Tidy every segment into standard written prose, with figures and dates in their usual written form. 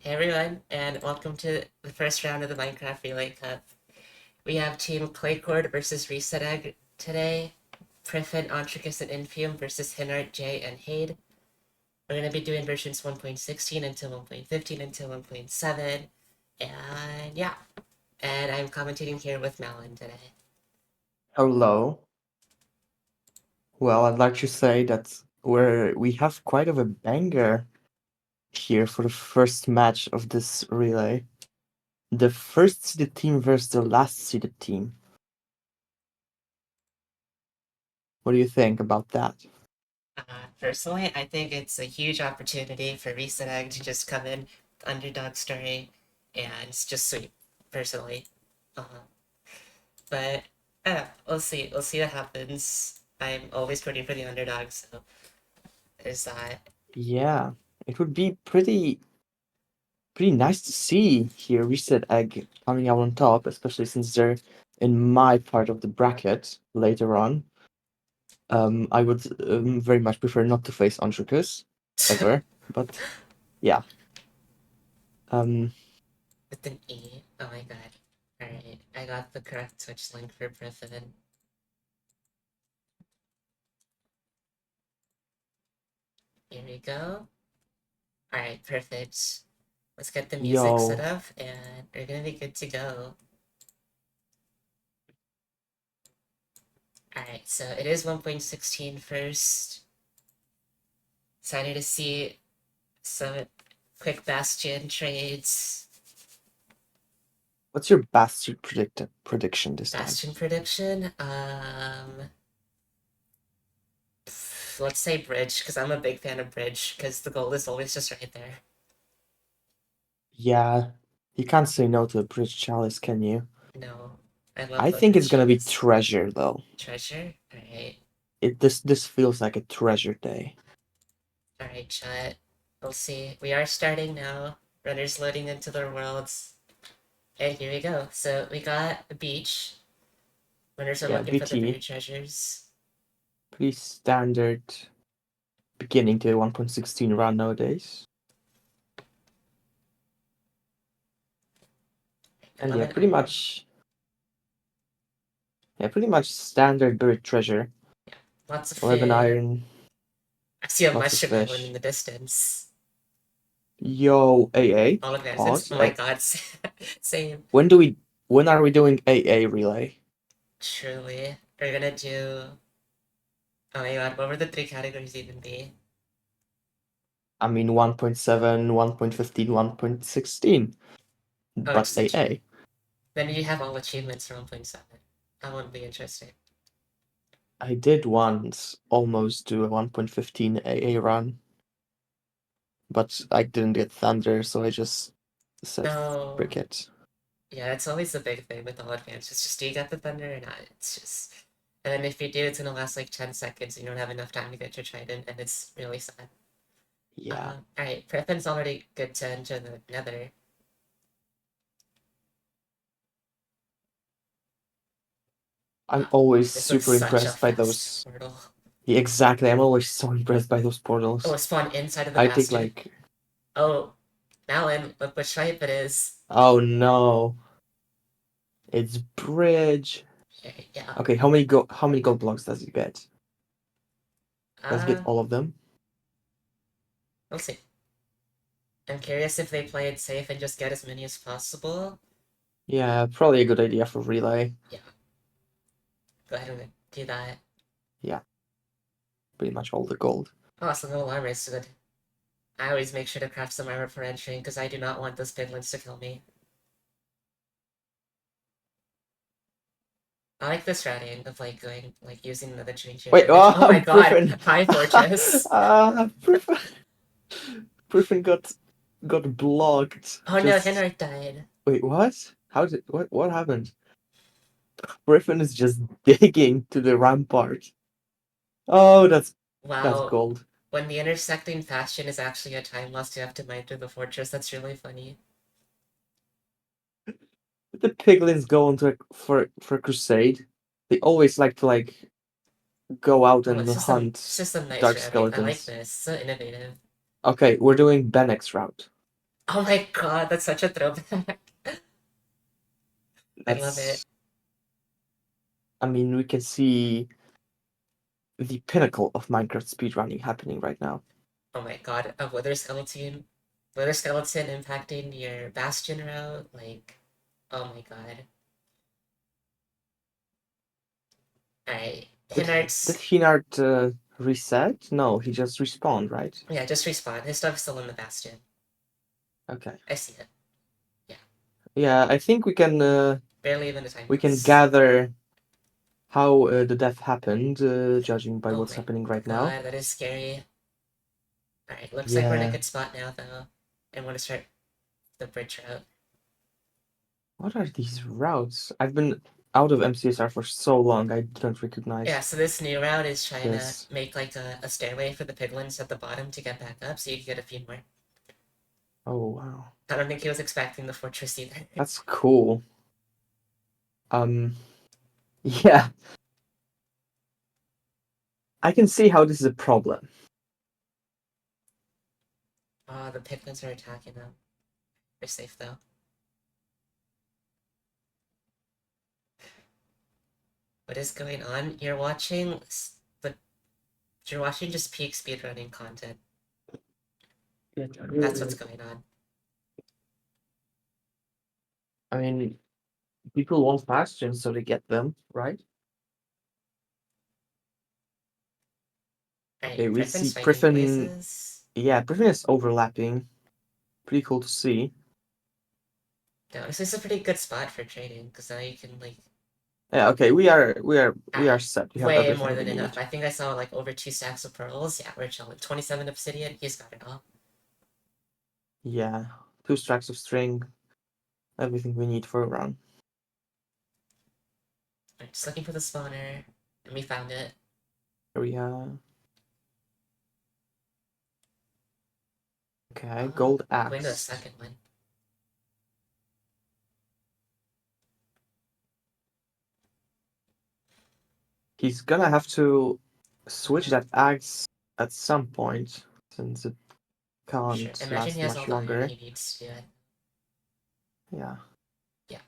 Hey everyone, and welcome to the first round of the Minecraft Relay Cup. We have Team Claycord versus Reset Egg today, Priffin, Ontricus, and Infium versus Hinart, Jay, and Hade. We're going to be doing versions 1.16 until 1.15 until 1.7, and yeah. And I'm commentating here with Malin today. Hello. Well, I'd like to say that we have quite of a banger here for the first match of this relay. The first seeded team versus the last seeded team. What do you think about that? Personally, I think it's a huge opportunity for Reset Egg to just come in, underdog story, and just sweep, personally. But we'll see. We'll see what happens. I'm always rooting for the underdog, so there's that. Yeah, it would be pretty nice to see here Reset Egg coming out on top, especially since they're in my part of the bracket later on. I would very much prefer not to face Ontricus ever, but yeah. Um, With an E. Oh my god. Alright, I got the correct Twitch link for Griffin. Here we go. Alright, perfect. Let's get the music set yo, up, and we're gonna be good to go. Alright, so it is 1.16 first. Excited to see some quick Bastion trades. what's your Bastion prediction this time? Bastion prediction. Let's say bridge, because I'm a big fan of bridge, because the goal is always just right there. Yeah, you can't say no to a Bridge Chalice, can you? No, I love I both think the it's gonna be chalice. Treasure though. Treasure? Alright. This feels like a Treasure day. Alright, chat. We'll see. We are starting now. Runners loading into their worlds. And here we go. So we got a beach. Runners are Yeah, looking for the buried BT, treasures. pretty standard beginning to 1.16 run nowadays. And 11 iron. pretty much standard buried treasure. Lots of 11 food. iron, I see a lots of mushroom island in fish. the distance. Yo, AA. All advancements. Pause. Oh my god. Same. When are we doing AA relay? Truly. We're gonna do. Oh my god, what would the three categories even be? I mean 1.7, 1.15, 1.16. Oh, But just AA. achievement. Then you have all achievements for 1.7. That would be interesting. I did once almost do a 1.15 AA run, but I didn't get Thunder, so I just said No. frick it. Yeah, it's always the big thing with all advanced. It's just do you get the thunder or not? It's just. And then if you do, it's gonna last like 10 seconds and you don't have enough time to get your trident, and it's really sad. Yeah. Alright, Prepin's already good to enter the nether. I'm Wow, always this looks super such a impressed by fast those. portal. Yeah, exactly, I'm always so impressed by those Oh, portals. it spawned inside of the I think bastion. like, Oh, Malin, look which type it is. oh no, it's bridge. Okay, yeah. Okay, how many gold blocks does it get? Does it get Uh, all of them? we'll see. I'm curious if they play it safe and just get as many as possible. Yeah, probably a good idea for relay. Yeah, go ahead and do that. Yeah, pretty much all the gold. Oh, so no alarm is good. I always make sure to craft some armor for entering because I do not want those piglins to kill me. I like this routing of like going like using another change to your Wait, advantage. Oh my god, Griffin. High Fortress. Griffin. Griffin got blocked. Oh no, Just Henrik died. wait, what? What happened? Griffin is just digging to the rampart. Oh, that's Wow. gold. When the intersecting bastion is actually a time lost, you have to mine through the fortress. That's really funny. The piglins go into for crusade. They always like to go out Oh, and it's hunt just a nice dark routing. I like skeletons. this. So innovative. Okay, we're doing Bennex route. Oh my god, that's such a throwback. I love That's, it. I mean, we can see the pinnacle of Minecraft speedrunning happening right now. Oh my god, a Wither skeleton impacting your bastion route. Like, oh my god. Alright, Did Hinart's. Hinard reset? No, he just respawned, right? Yeah, just respawn. His stuff's still in the bastion. Okay. I see it. Yeah, I think Barely even a time we can pass. gather how the death happened, judging by Oh what's my happening right now. god, that is scary. Alright, looks like we're in a Yeah. good spot now, though. And want to start the bridge route. What are these routes? I've been out of MCSR for so long, I don't Yeah, recognize so this new route is trying to this. make like a stairway for the piglins at the bottom to get back up so you can get a few more. Oh, wow. I don't think he was expecting the fortress either. That's cool. Yeah. I can see how this is a problem. Oh, the piglins are attacking them. They're safe though. What is going on? But you're watching just peak speedrunning content. That's what's going on. I mean, people want bastions, so they get them, right? Okay, Alright, we Griffin's see fighting Griffin. blazes. Yeah, Griffin is overlapping. Pretty cool to see. No, this is a pretty good spot for trading because now you can like Yeah, okay, we are set. We have way more everything we than enough. need. I think I saw like over 2 stacks of pearls. Yeah, we're chilling. 27 obsidian. He's got it all. Yeah, 2 stacks of string, everything we need for a run. I'm just looking for the spawner, and we found it. Area. Okay, Uh, gold going to the axe. second one. He's gonna have to switch Uh, that axe at some point since it sure. can't Imagine he last has all much the iron longer. he needs to do it. Yeah. Yeah,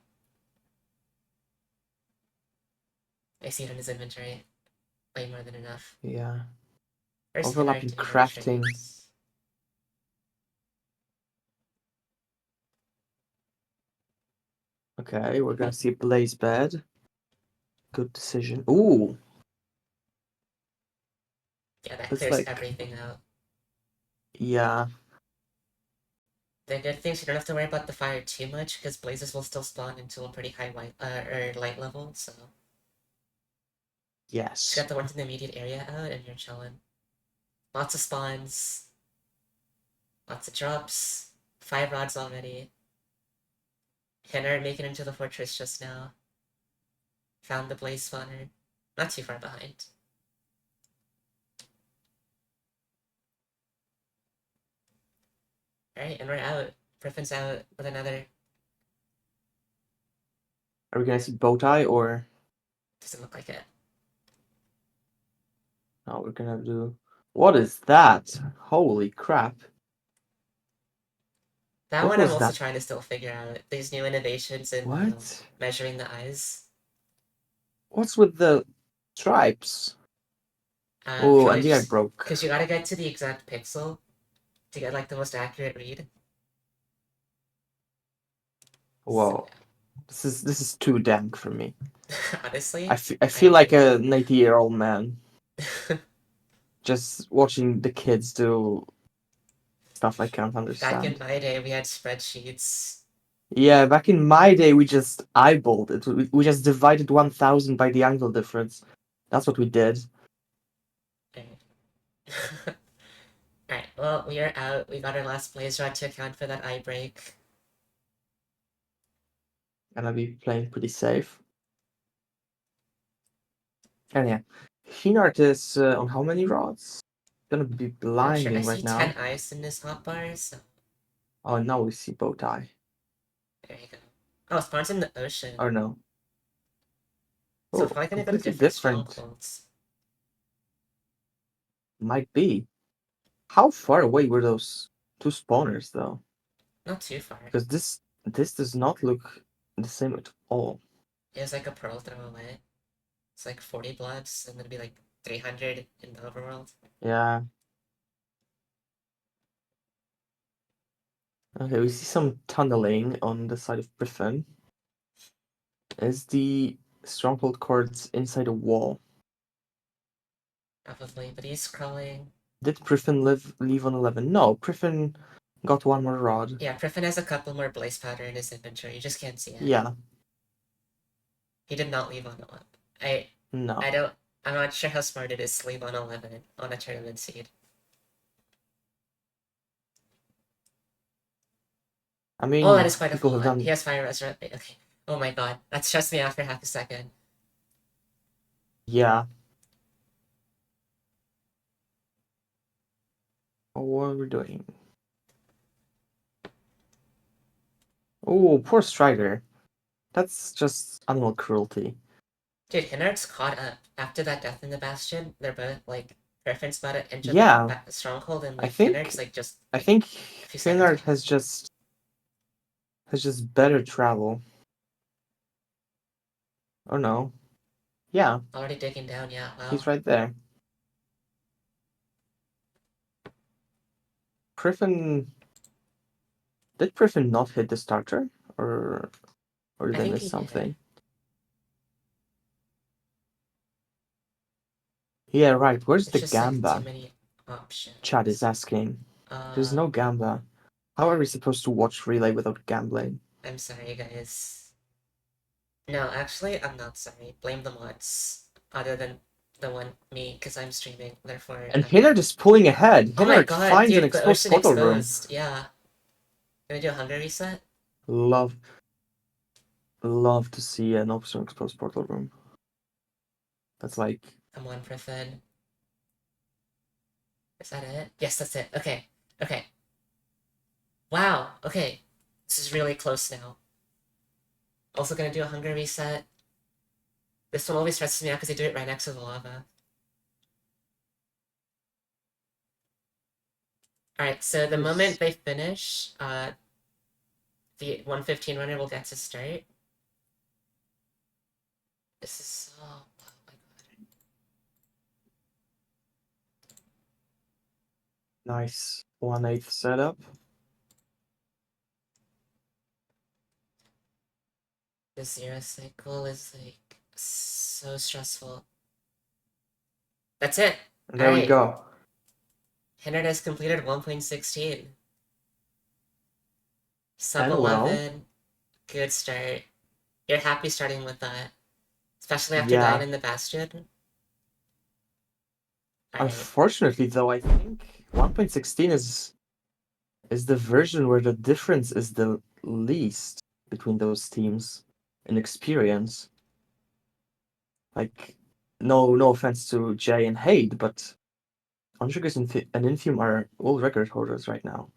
I see it in his inventory. Way more than enough. Yeah. Where's Overlapping Hinart in our crafting. trades? Okay, we're gonna see blaze bed. Good decision. Ooh, Yeah, that it's clears like, everything out. yeah, The good thing is you don't have to worry about the fire too much because blazes will still spawn until a pretty high or light level. So just yes. got the ones in the immediate area out, and you're chilling. Lots of spawns, lots of drops. 5 rods already. Henner making it into the fortress just now. Found the blaze spawner. Not too far behind. Alright, and we're out. Griffin's out with another. Are we gonna see bow tie or Doesn't look like it. no? We're gonna do. What is that? Holy crap! That What one I'm was also that? trying to still figure out. These new innovations in What? measuring the eyes. What's with the stripes? Oh, Probably and the egg just broke. because you gotta get to the exact pixel to get like the most accurate read. So Whoa, this is too dank for me. honestly, I I feel like agree. a 90-year-old man just watching the kids do stuff I can't Back in understand. my day, we had spreadsheets. Yeah, back in my day, we just eyeballed it. We just divided 1,000 by the angle difference. That's what we did. Alright, well, we are out. We got our last blaze rod to account for that eye break. Gonna be playing pretty safe. And yeah, Hinart is on how many rods? Gonna be Not sure. I blinding see right 10 now. eyes in this hotbar, so Oh, now we see bow tie. there you go. Oh, spawns in the ocean. Or no. So Oh, probably gonna go to completely different different. strongholds. Might be. How far away were those two spawners, though? Not too far. Because this does not look the same at all. It was like a pearl throw away. It's like 40 bloods, and it'd be like 300 in the overworld. Yeah. Okay, we see some tunneling on the side of Griffin. Is the stronghold cards inside a wall? Probably, but he's crawling. Did Griffin leave on 11? No, Griffin got one more rod. Yeah, Priffin has a couple more blaze powder in his inventory. You just can't see it. Yeah, He did not leave on 11. no. I'm not sure how smart it is to leave on 11 on a tournament seed. I Oh, mean, that is quite a people full have one. done. He has fire resurrect. Okay. Oh my god, that stressed me out for half a second. Yeah. Oh, what are we doing? Oh, poor Strider. That's just animal cruelty. Dude, Hinard's caught up. After that death in the Bastion, they're both like Griffin's about to enter Yeah, the stronghold, and I like think Hinard's like just I like think a few seconds Hinard behind. has just better travel. Oh no. Yeah, Already digging down, yeah, wow. he's right there. Griffin. Did Griffin not hit the starter? Or did I I think miss he did. something? Yeah, right. Where's It's the just like too Gamba? many options. Chad is asking. There's Uh, no Gamba. How are we supposed to watch Relay without gambling? I'm sorry, guys. No, actually, I'm not sorry. Blame the mods. Other than the one me, because I'm streaming. Therefore, And I'm gonna. Hinard is pulling ahead. Oh my Hinard god, finds an dude, the exposed ocean portal room. exposed. Yeah. Gonna do a hunger reset? Love, love to see an option exposed portal room. That's like, Come on, Griffin. Is that it? Yes, that's it. Okay. Okay. Wow. Okay. This is really close now. Also gonna do a hunger reset. This one always stresses me out because they do it right next to the lava. Alright, so the moment they finish, the 115 runner will get to start. This is oh my god. nice 1/8 setup. The zero cycle is like so stressful. That's it. And there we Alright. go. Hinard has completed 1.16. Sub And well, 11. Good start. You're happy starting with that. Especially after dying yeah. in the Bastion. Alright. Unfortunately, though, I think 1.16 is the version where the difference is the least between those teams in experience. Like, no offense to Jay and Hade, but Ontricus and Infium are all record holders right now,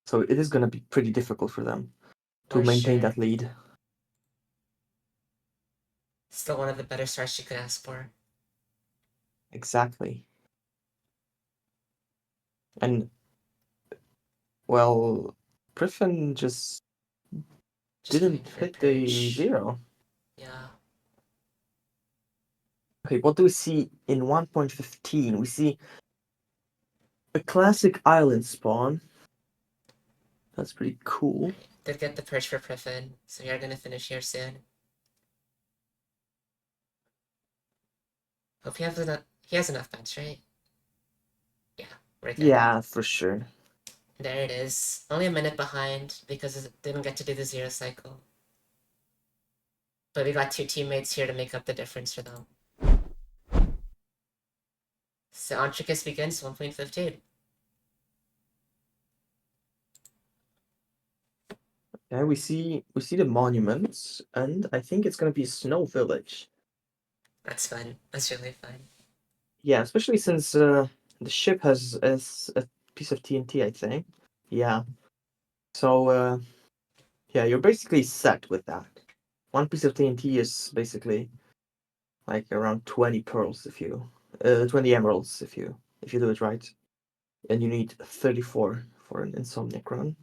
so it is going to be pretty difficult for them to For maintain sure. that lead. Still one of the better starts you could ask for. Exactly. And well, Griffin just Just going didn't for hit the Purge. 0. Yeah. Okay, what do we see in 1.15? We see a classic island spawn. That's pretty cool. Alright. Did get the Purge for Priffin, so we are gonna finish here soon. Hope he has enough bench, right? Yeah, we're good. Yeah, for sure. There it is. Only a minute behind because it didn't get to do the zero cycle. But we got two teammates here to make up the difference for them. So Ontricus begins 1.15. Yeah, we see the monuments, and I think it's gonna be a snow village. That's fun. That's really fun. Yeah, especially since the ship has a piece of TNT, I think. Yeah. So yeah, you're basically set with that. One piece of TNT is basically like around 20 pearls if you 20 emeralds if you do it right. And you need 34 for an insomniac run.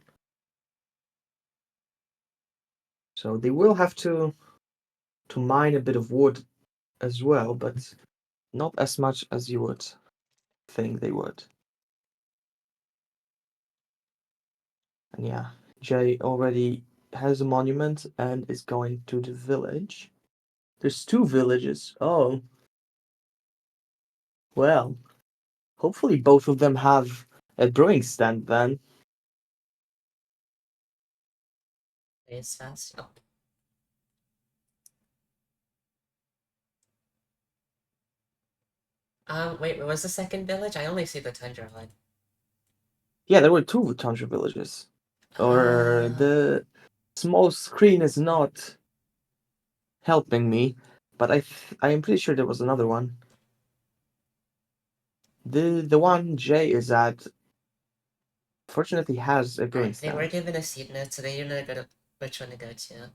So they will have to mine a bit of wood as well, but not as much as you would think they would. And yeah, Jay already has a monument and is going to the village. There's two villages. Oh. Well, hopefully both of them have a brewing stand then. It's fast. Oh, wait, what was the second village? I only see the tundra one. Yeah, there were two tundra villages. Or the small screen is not helping me, but I am pretty sure there was another one. The one Jay is at fortunately has a brewing Alright, they were stand. given a seat note, so they didn't know which one to go to.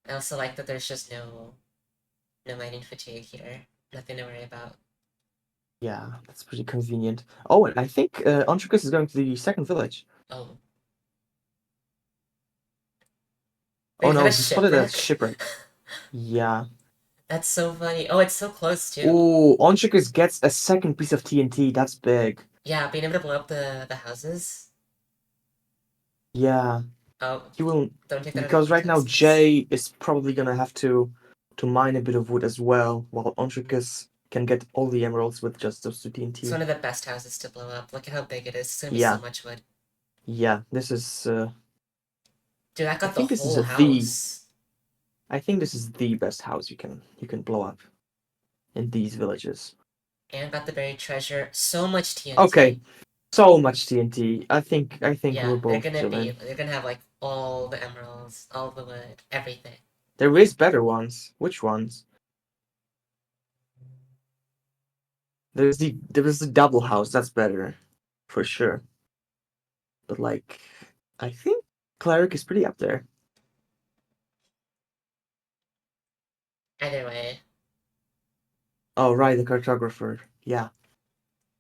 I also like that there's just no mining fatigue here. Nothing to worry about. Yeah, that's pretty convenient. Oh, and I think Ontricus is going to the second village. Oh. Oh Wait, is that no, a he spotted a shipwreck? shipwreck. Yeah. That's so funny. Oh, it's so close too. Ooh, Ontricus gets a second piece of TNT. That's big. Yeah, being able to blow up the houses. Yeah, Oh, he will, don't take that out of because right now context. Jay is probably gonna have to mine a bit of wood as well, while Ontricus can get all the emeralds with just those two It's TNT. one of the best houses to blow up. Look at how big it is. It's gonna be so Yeah, much wood. yeah. This is. Dude, that I got the think this is whole house. I think this is the best house you can blow up in these villages. And got the buried treasure. So much TNT. Okay, so much TNT. I think Yeah, we're both chilling. they're gonna have like all the emeralds, all the wood, everything. There is better ones. Which ones? There is the double house. That's better, for sure. But like, I think cleric is pretty up there. Either way, Oh right, the cartographer. Yeah,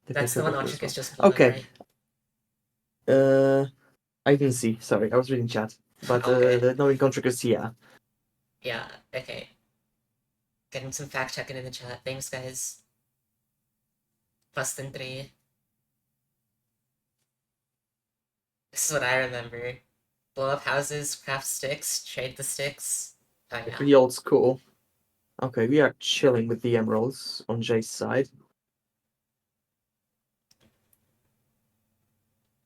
the that's the one cartographer as Ultricus well. just blew up, Okay. right? Uh, I didn't see. Sorry, I was reading chat. But Okay. the knowing Contricus, yeah. Yeah, okay. Getting some fact checking in the chat. Thanks, guys. Bustin' 3. This is what I remember. Blow up houses, craft sticks, trade the sticks. Oh yeah. Pretty old school. Okay, we are chilling with the emeralds on Jay's side.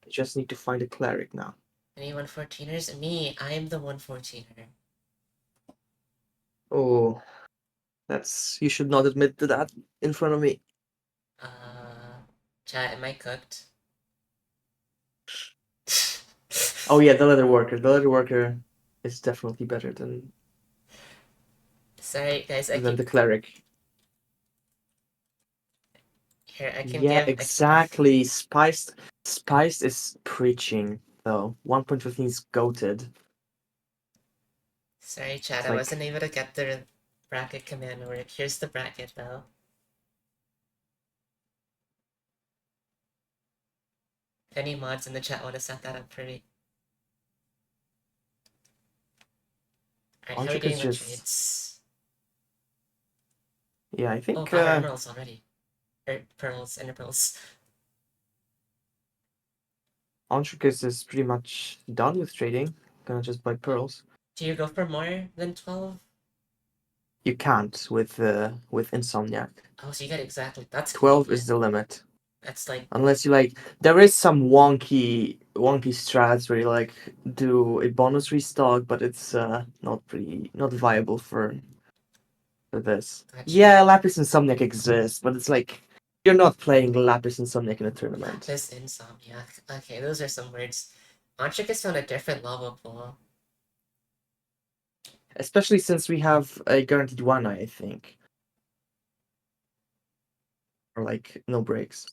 I just need to find a cleric now. Any 114ers? Me, I'm the 114er. Oh, that's you should not admit to that in front of me. Chat, am I cooked? Oh yeah, the leather worker. The leather worker is definitely better Sorry, guys, I than keep... the cleric. Here, I can Yeah, give... exactly. Spiced is preaching though. 1.15 is goated. Sorry, chat, It's I wasn't like able to get the bracket command to work. Here's the bracket, though. If any mods in the chat want to set that up for me. Alright, how are we Onchik doing is with just trades? yeah. I Oh, think got our emeralds already. Or pearls, ender pearls. Onchik is pretty much done with trading. Gonna just buy pearls. Do you go for more than 12? You can't with Insomniac. Oh, so you get exactly... That's 12 is convenient. the limit. That's like... Unless you like, there is some wonky strats where you like do a bonus restock, but it's not viable for this. Gotcha. Yeah, Lapis Insomniac exists, but it's like you're not playing Lapis Insomniac in a tournament. Lapis Insomniac. Okay, those are some words. Ontric is on a different level pool. Especially since we have a guaranteed one, I think. Or like no breaks.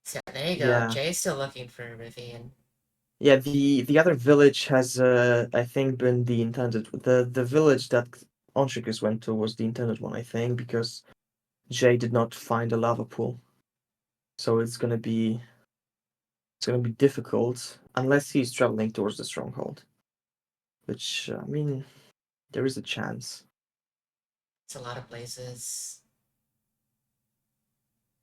So there you go. Yeah. Jay's still looking for a ravine. Yeah, the other village has I think been the intended the village that Onchikus went to was the intended one, I think, because Jay did not find a lava pool. So it's gonna be It's gonna be difficult unless he's traveling towards the stronghold. Which, I mean, there is a chance. It's a lot of blazes.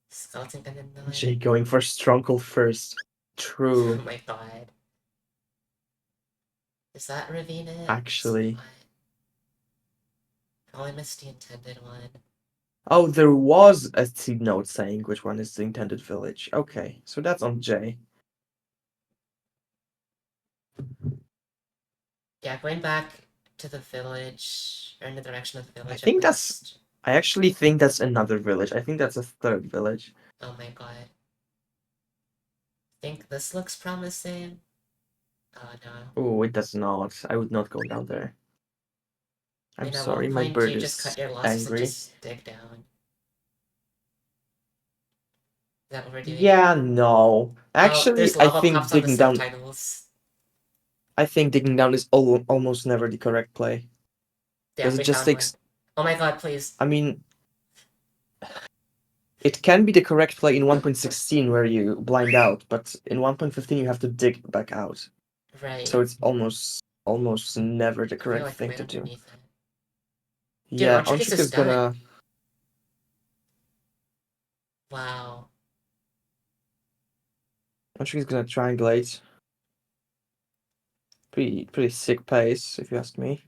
Skeleton gun in the Jay going for stronghold first. True. Oh my god. Is that Ravine it? Actually. What? Probably missed the intended one. Oh, there was a seed note saying which one is the intended village. Okay, so that's on Jay. Yeah, going back to the village, or in the direction of the village. I think at that's. least. I actually think that's another village. I think that's a third village. Oh my god. Think this looks promising. Oh no. Oh, it does not. I would not go down there. I I'm mean, at one sorry, my point bird you just is cut your losses and angry. just dig down. Is that what we're doing? Yeah, no. Oh, Actually, there's I lava think pops on the digging down. subtitles. I think digging down is almost never the correct play Yeah, because it we just found one. takes. Oh my god, please. I mean, it can be the correct play in 1.16 where you blind out, but in 1.15 you have to dig back out. Right. So it's almost never the I feel correct like thing right to do. underneath it. Dude, Yeah, Ontricus Onchik is is done. gonna. Wow. Onchik is gonna triangulate. Pretty sick pace, if you ask me.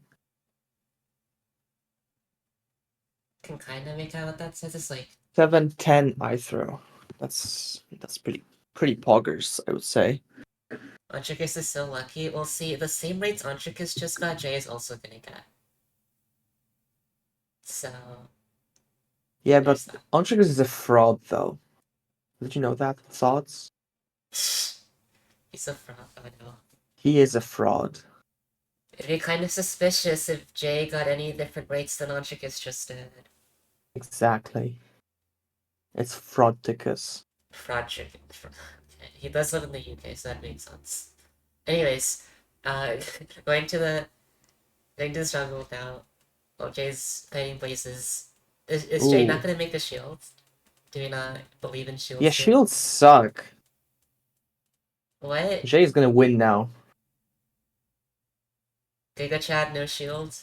Can kind of make out what that says. It's like 7-10 I throw. That's pretty poggers, I would say. Ontricus is so lucky. We'll see. The same rates Ontricus just got, Jay is also gonna get. So. Yeah, but there's that. Onchik is a fraud, though. Did you know that? Thoughts? He's a fraud. Oh no. He is a fraud. It'd be kind of suspicious if Jay got any different rates than Ontricus just did. Exactly. It's fraudicus. Fraud chicken. Okay. He does live in the UK, so that makes sense. Anyways, uh, going to the going to the struggle now. Oh, Jay's fighting places. Is Jay not Ooh. gonna make the shield? Do we not believe in shields? Yeah, here? shields suck. What? Jay is gonna win now. Giga Chad, no shield?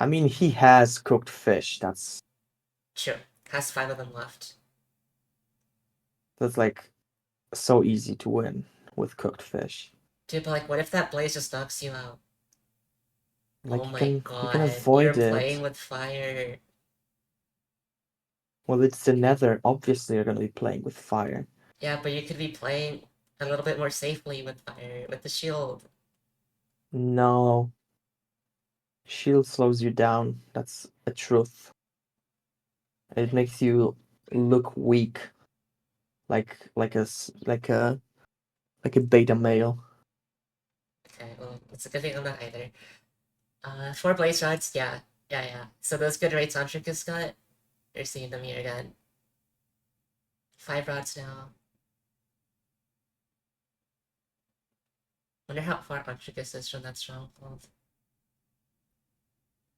I mean, he has cooked fish. That's Sure. Has 5 of them left. like so easy to win with cooked fish. Dude, but like, what if that blaze just knocks you out? Like Oh you my can god, you're avoid playing it. with fire. Well, it's the Nether. Obviously, you're gonna be playing with fire. Yeah, but you could be playing a little bit more safely with fire, with the shield. No, shield slows you down. That's a truth. It makes you look weak, like a beta male. Okay, well, it's a good thing I'm not either. 4 blaze rods, yeah. Yeah, yeah. So those good rates Antricus got, you're seeing them here again. 5 rods now. Wonder how far Antricus is from that stronghold.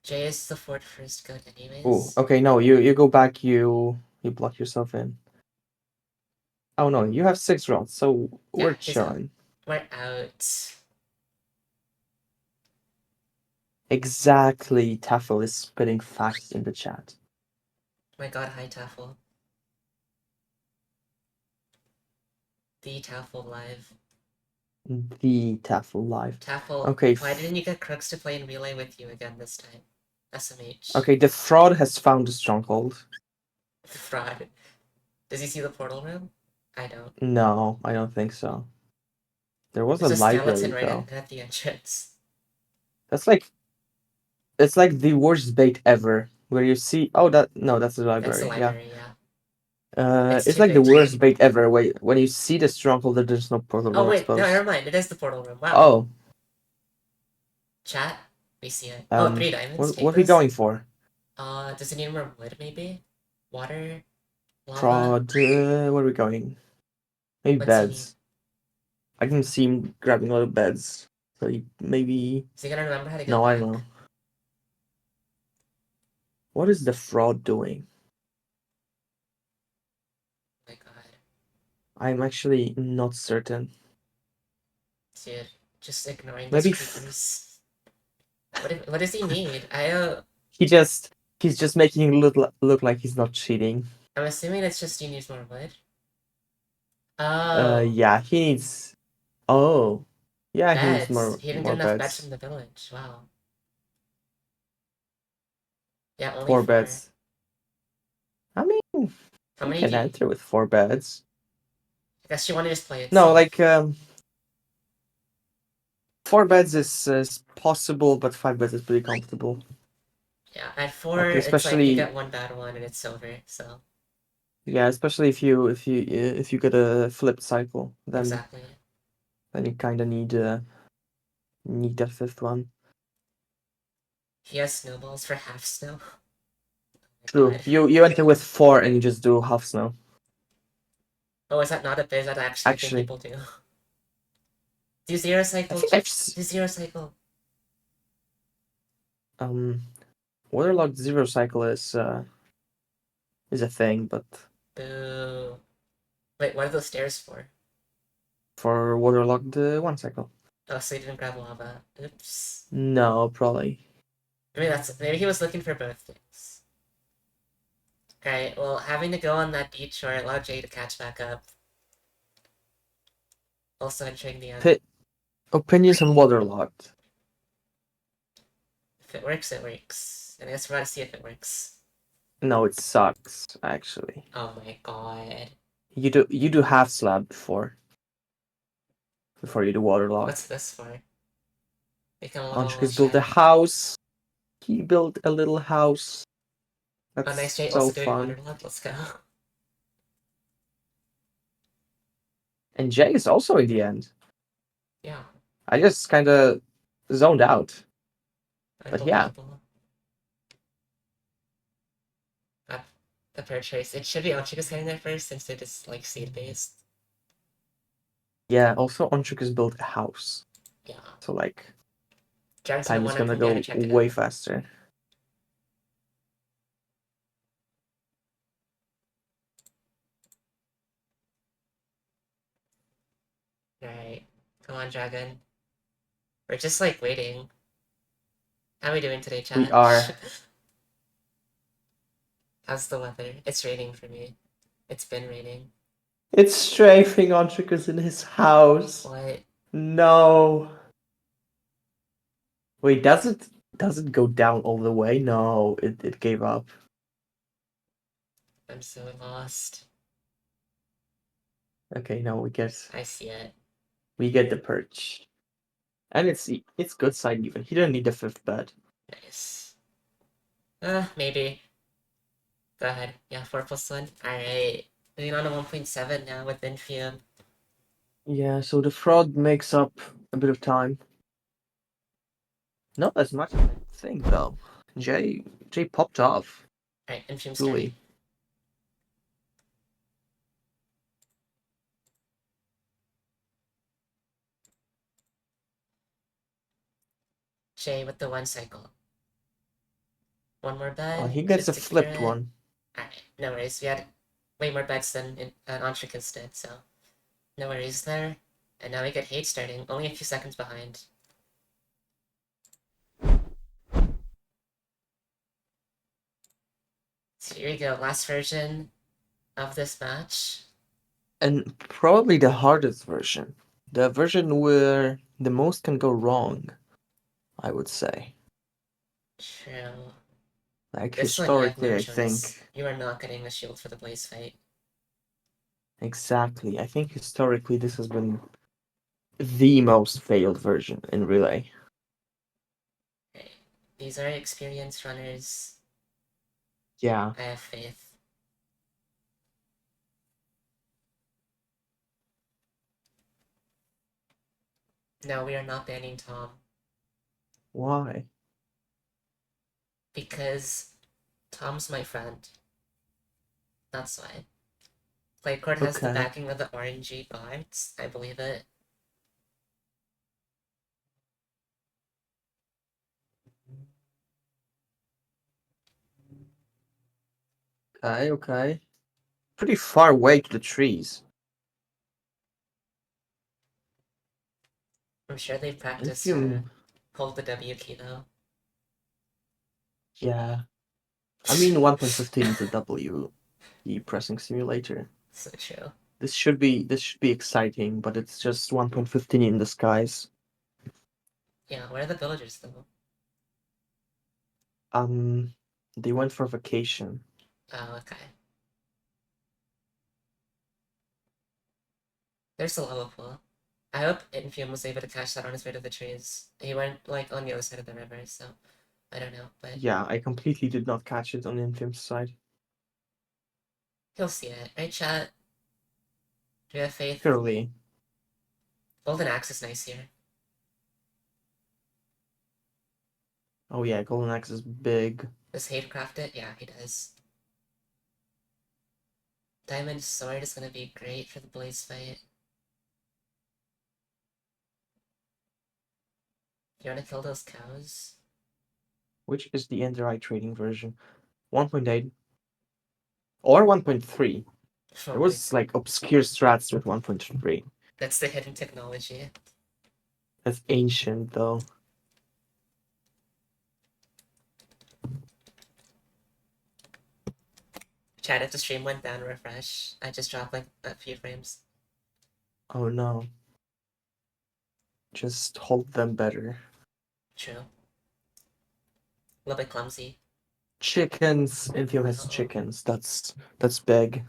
Jay is the fort first good Oh, anyways. okay. No, you go back. You block yourself in. Oh no, you have 6 rods, so Yeah, we're he's out. chilling. We're out. Exactly. Tafel is spitting facts in the chat. My god, hi Taffel. The Taffel live. The Tafel live. Taffel, Okay. why didn't you get Crooks to play in Relay with you again this time? SMH. Okay, the fraud has found the stronghold. Fraud. Does he see the portal room? I don't. No, I don't think so. There was a There's a skeleton library right though. at the entrance. That's like it's like the worst bait ever. Where you see that's the That's the library, yeah. library, yeah. It's Too like the big to worst be. bait ever. When you see the stronghold, there's no portal Oh room wait, no, exposed. never mind. It is the portal room. Wow. Oh, Chat, we see it. Oh, 3 diamonds. Take what are we this. going for? Does it need more wood maybe? Water? Lava? Prod. Where are we going? Maybe What's he need? beds. I can see him grabbing a lot of beds. So maybe. Is he gonna remember how to go No, I back? don't know. What is the fraud doing? Oh my god. I'm actually not certain. Dude, just ignoring those Maybe creepers. What does he need? he's just making it look like he's not cheating. I'm assuming it's just he needs more wood. Oh, Yeah, he needs. Oh, yeah, he needs beds. He didn't get more enough beds beds. from the village. Wow. Yeah, only 4. Beds. I mean, How he many can do you... enter with 4 beds. I guess you want to just play it No, safe. like 4 beds is possible, but 5 beds is pretty comfortable. Yeah, at 4, Like it's like you especially get one bad one and it's over, so... yeah, especially if you get a flipped cycle, Exactly. then you kind of need that 5th one. He has snowballs for half snow. Oh my True. god. You enter with 4 and you just do half snow. Oh, is that not a biz that actually think Actually, people do? Do zero I cycle. think Do zero cycle. um waterlogged 0 cycle is a thing, but Boo. Wait, what are those stairs for? for waterlogged 1 cycle. Oh, so he didn't grab lava. Oops. No, probably. Maybe he was looking for both things. Alright, well, having to go on that detour allowed Jay to catch back up. Also entering the end. Opinions on waterlogged. If it works, it works. And I guess we're about to see if it works. No, it sucks actually. Oh my god. You do half slab before you do waterlogged. What's this for? Become a little Anshkas built a shed. house. He built a little house. Oh, That's nice Jay so also doing fun. waterlogged. Let's go. And Jay is also in the end. Yeah. I just kind of zoned out. But yeah, Unbelievable. The pear trace. It should be Anchika's getting there first since it is like seed based. yeah. Also, Anshkas built a house, Yeah. so like Dragon's gonna time is wanna gonna come down go and check it way out. faster. Alright. Come on, Dragon. We're just like waiting. How are we doing today, We chat? are. How's the weather? It's raining for me. It's been raining. It's strafing Anshkas in his house. What? No. Wait, does it go down all the way? No, it gave up. I'm so lost. Okay, now I see it. we get the perch. And it's good side even. He didn't need the 5th bed. Nice. Maybe. Go ahead. Yeah, 4+1. Alright. Moving on to 1.7 now with Infium. Yeah, so the fraud makes up a bit of time. Not as much as I think though. Jay popped off. Alright, Infium starting. Really. Jay with the 1 cycle. One more bed. He Should gets a secure flipped it. one. Alright, no worries. We had way more beds than Antrikis did, so no worries there. And now we get Hate starting, only a few seconds behind. So here we go, last version of this match. And probably the hardest version. The version where the most can go wrong, I would say. True. Like This one you have historically, no I choice. think. You are not getting the shield for the Blaze fight. Exactly. I think historically this has been the most failed version in Relay. Okay. These are experienced runners. Yeah. I have faith. No, we are not banning Tom. Why? Because Tom's my friend. That's why. Playcourt has the Okay. backing of the RNG gods. I believe it. Okay, okay. Pretty far away to the trees. I'm sure they practiced how to Infium, hold the W key though. yeah. I mean, 1.15 is a W key pressing simulator. So true. This should be exciting, but it's just 1.15 in the skies. Yeah, where are the villagers though? Um, they went for vacation. Oh, okay. There's a lava pool. I hope Infium was able to catch that on his way to the trees. He went like on the other side of the river, so I don't know, but Yeah, I completely did not catch it on Infium's side. he'll see it, right, chat? Do you have faith? Surely. Golden Axe is nice here. Oh yeah, Golden Axe is big. Does Hate craft it? Yeah, he does. Diamond Sword is gonna be great for the Blaze fight. You wanna kill those cows? Which is the Ender Eye trading version? 1.8 or 1.3? There Oh my, was like obscure strats with 1.3. that's the hidden technology. That's ancient though. Chat, if the stream went down, refresh. I just dropped like a few frames. Oh no. Just hold them better. True. A little bit clumsy. Chickens. Infium has Uh-oh. chickens. That's big.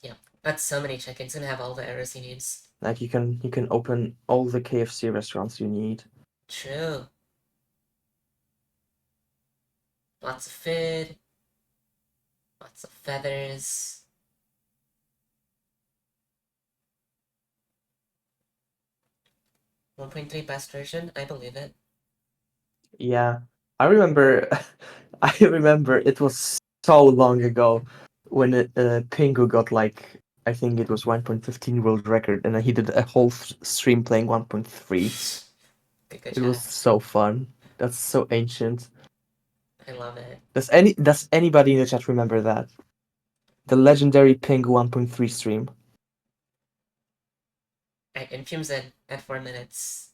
Yeah, that's so many chickens. Gonna have all the arrows he needs. Like you can open all the KFC restaurants you need. True. Lots of food. Lots of feathers. 1.3 best version? I believe it. Yeah. I remember I remember it was so long ago when Pingu got like I think it was 1.15 world record and he did a whole stream playing 1.3. Good It was chat. so fun. That's so ancient. I love it. Does anybody in the chat remember that? The legendary Ping 1.3 stream. Alright, Infume's in at 4 minutes.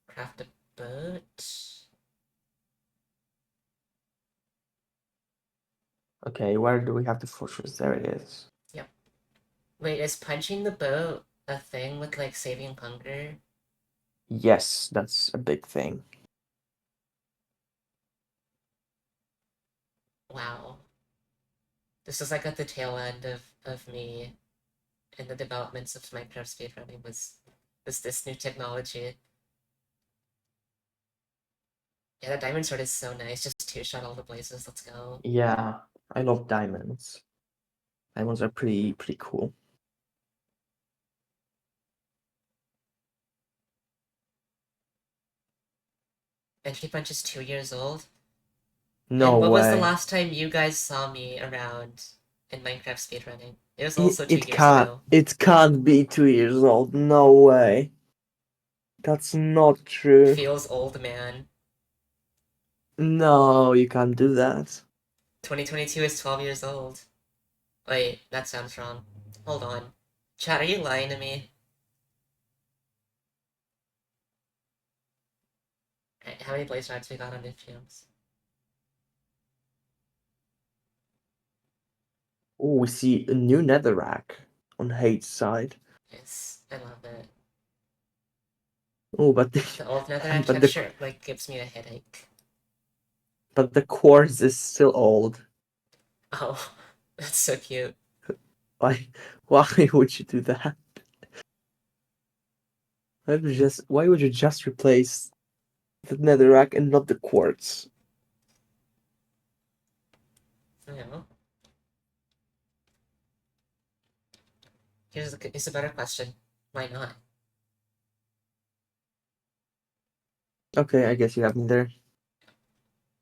Craft a boat. Okay, where do we have the fortress? There it is. Yep. Wait, is punching the boat a thing with like saving hunger? Yes, that's a big thing. Wow. This is like at the tail end of me in the developments of Minecraft speedrunning was this new technology. Yeah, that diamond sword is so nice. Just two-shot all the blazes. Let's go. Yeah, I love diamonds. Diamonds are pretty cool. Entry Punch is 2 years old. No And what was the way. last time you guys saw me around in Minecraft speedrunning? It was It, also two it years can't ago. it can't be 2 years old. No way. That's not true. Feels old, man. No, you can't do that. 2022 is 12 years old. Wait, that sounds wrong. Hold on. Chat, are you lying to me? How many blaze rods we got on Infumes? Oh, we see a new netherrack on Hate's side. Yes, I love it. Oh, but The old netherrack but the texture like gives me a headache. but the quartz is still old. Oh, that's so cute. Why why would you do that? Why would you just replace the netherrack and not the quartz? I know. Here's a better question. Why not? Okay, I guess you have me there.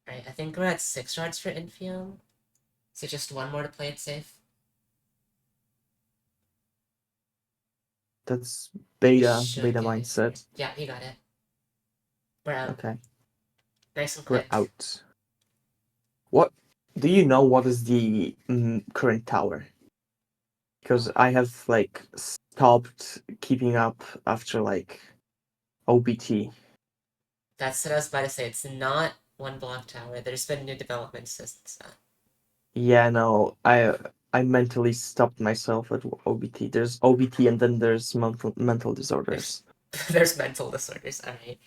Right, I think we're at 6 shards for Infium. So just one more to play it safe. That's We beta should beta get it here. mindset. Yeah, he got it. We're out. Okay, Nice and we're quick. out. What do you know? What is the current tower? because I have like stopped keeping up after like OBT. That's what I was about to say. It's not one block tower. There's been new developments since that. Yeah, no, I mentally stopped myself at OBT. There's OBT and then there's mental There's disorders. there's mental disorders. All right.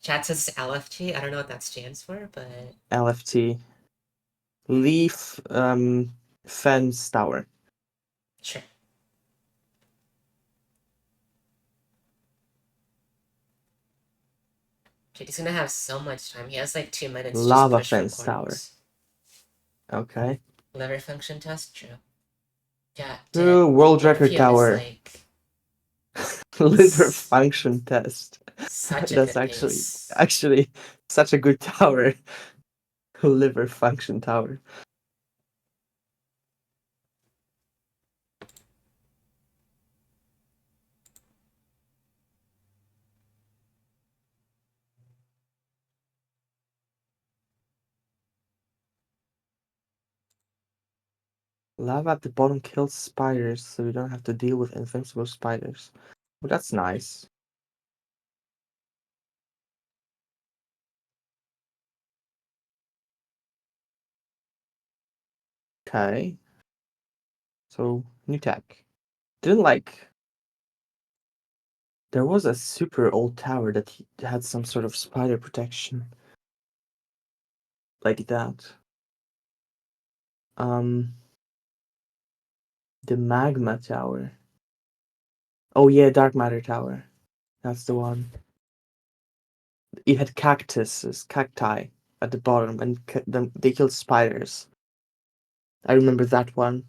Chat says LFG. I don't know what that stands for, but LFT. Leaf Fence Tower. sure. Dude, he's gonna have so much time. He has like 2 minutes. Just Lava push for Fence Tower. corners. Okay. Liver function test. True. Yeah. Ooh, World Record Infium is Tower. like Liver function test. such a That's good actually pace. actually such a good tower. Liver function tower. Lava at the bottom kills spiders, so you don't have to deal with invincible spiders. Well, that's nice. Okay. So, new tech. Didn't like. There was a super old tower that had some sort of spider protection. Like that. The magma tower. Oh yeah, dark matter tower. That's the one. It had cacti at the bottom, and they killed spiders. I remember that one.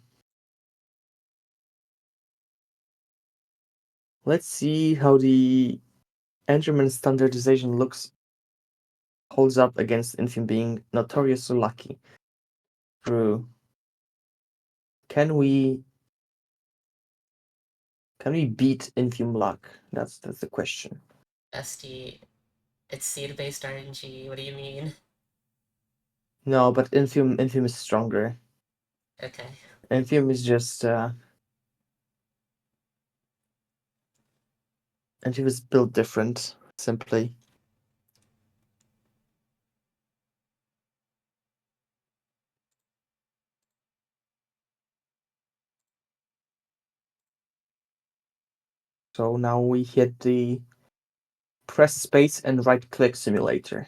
Let's see how the Enderman standardization holds up against Infium being notoriously lucky. True. Can we beat Infium luck? That's the question. SD. It's seed-based RNG. What do you mean? No, but Infium is stronger. Okay. Infium is just Infium is built different, simply. So now we hit the press space and right click simulator.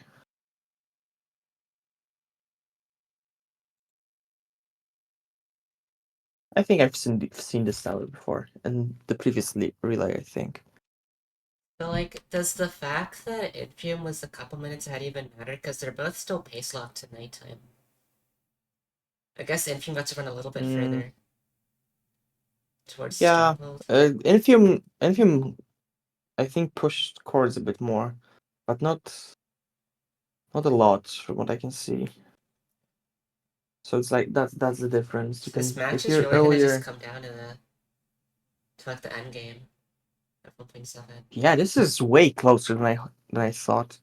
I think I've seen this tower before in the previous relay, I think. But like, does the fact that Infium was a couple minutes ahead even matter? Because they're both still pace locked to nighttime. I guess Infium got to run a little bit further towards Yeah, Stronghold. Infium, I think pushed chords a bit more, but not a lot from what I can see. So it's like that's the difference. You So this can match if is you're really gonna just earlier. come down to like the end game of 1.7. Yeah, this is way closer than I thought.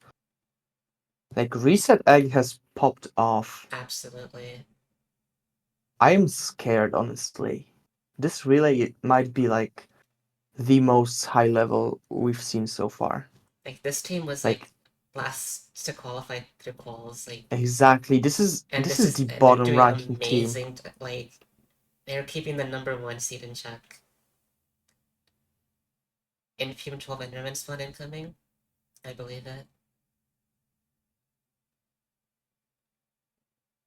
Like reset egg has popped off. Absolutely. I am scared, honestly. This relay might be like the most high level we've seen so far. Like this team was like Like last to qualify through quals, like, exactly. and This is the and they're bottom doing ranking team. amazing. Like they're keeping the #1 seed in check. Infume 12 Enderman spawn incoming. I believe it.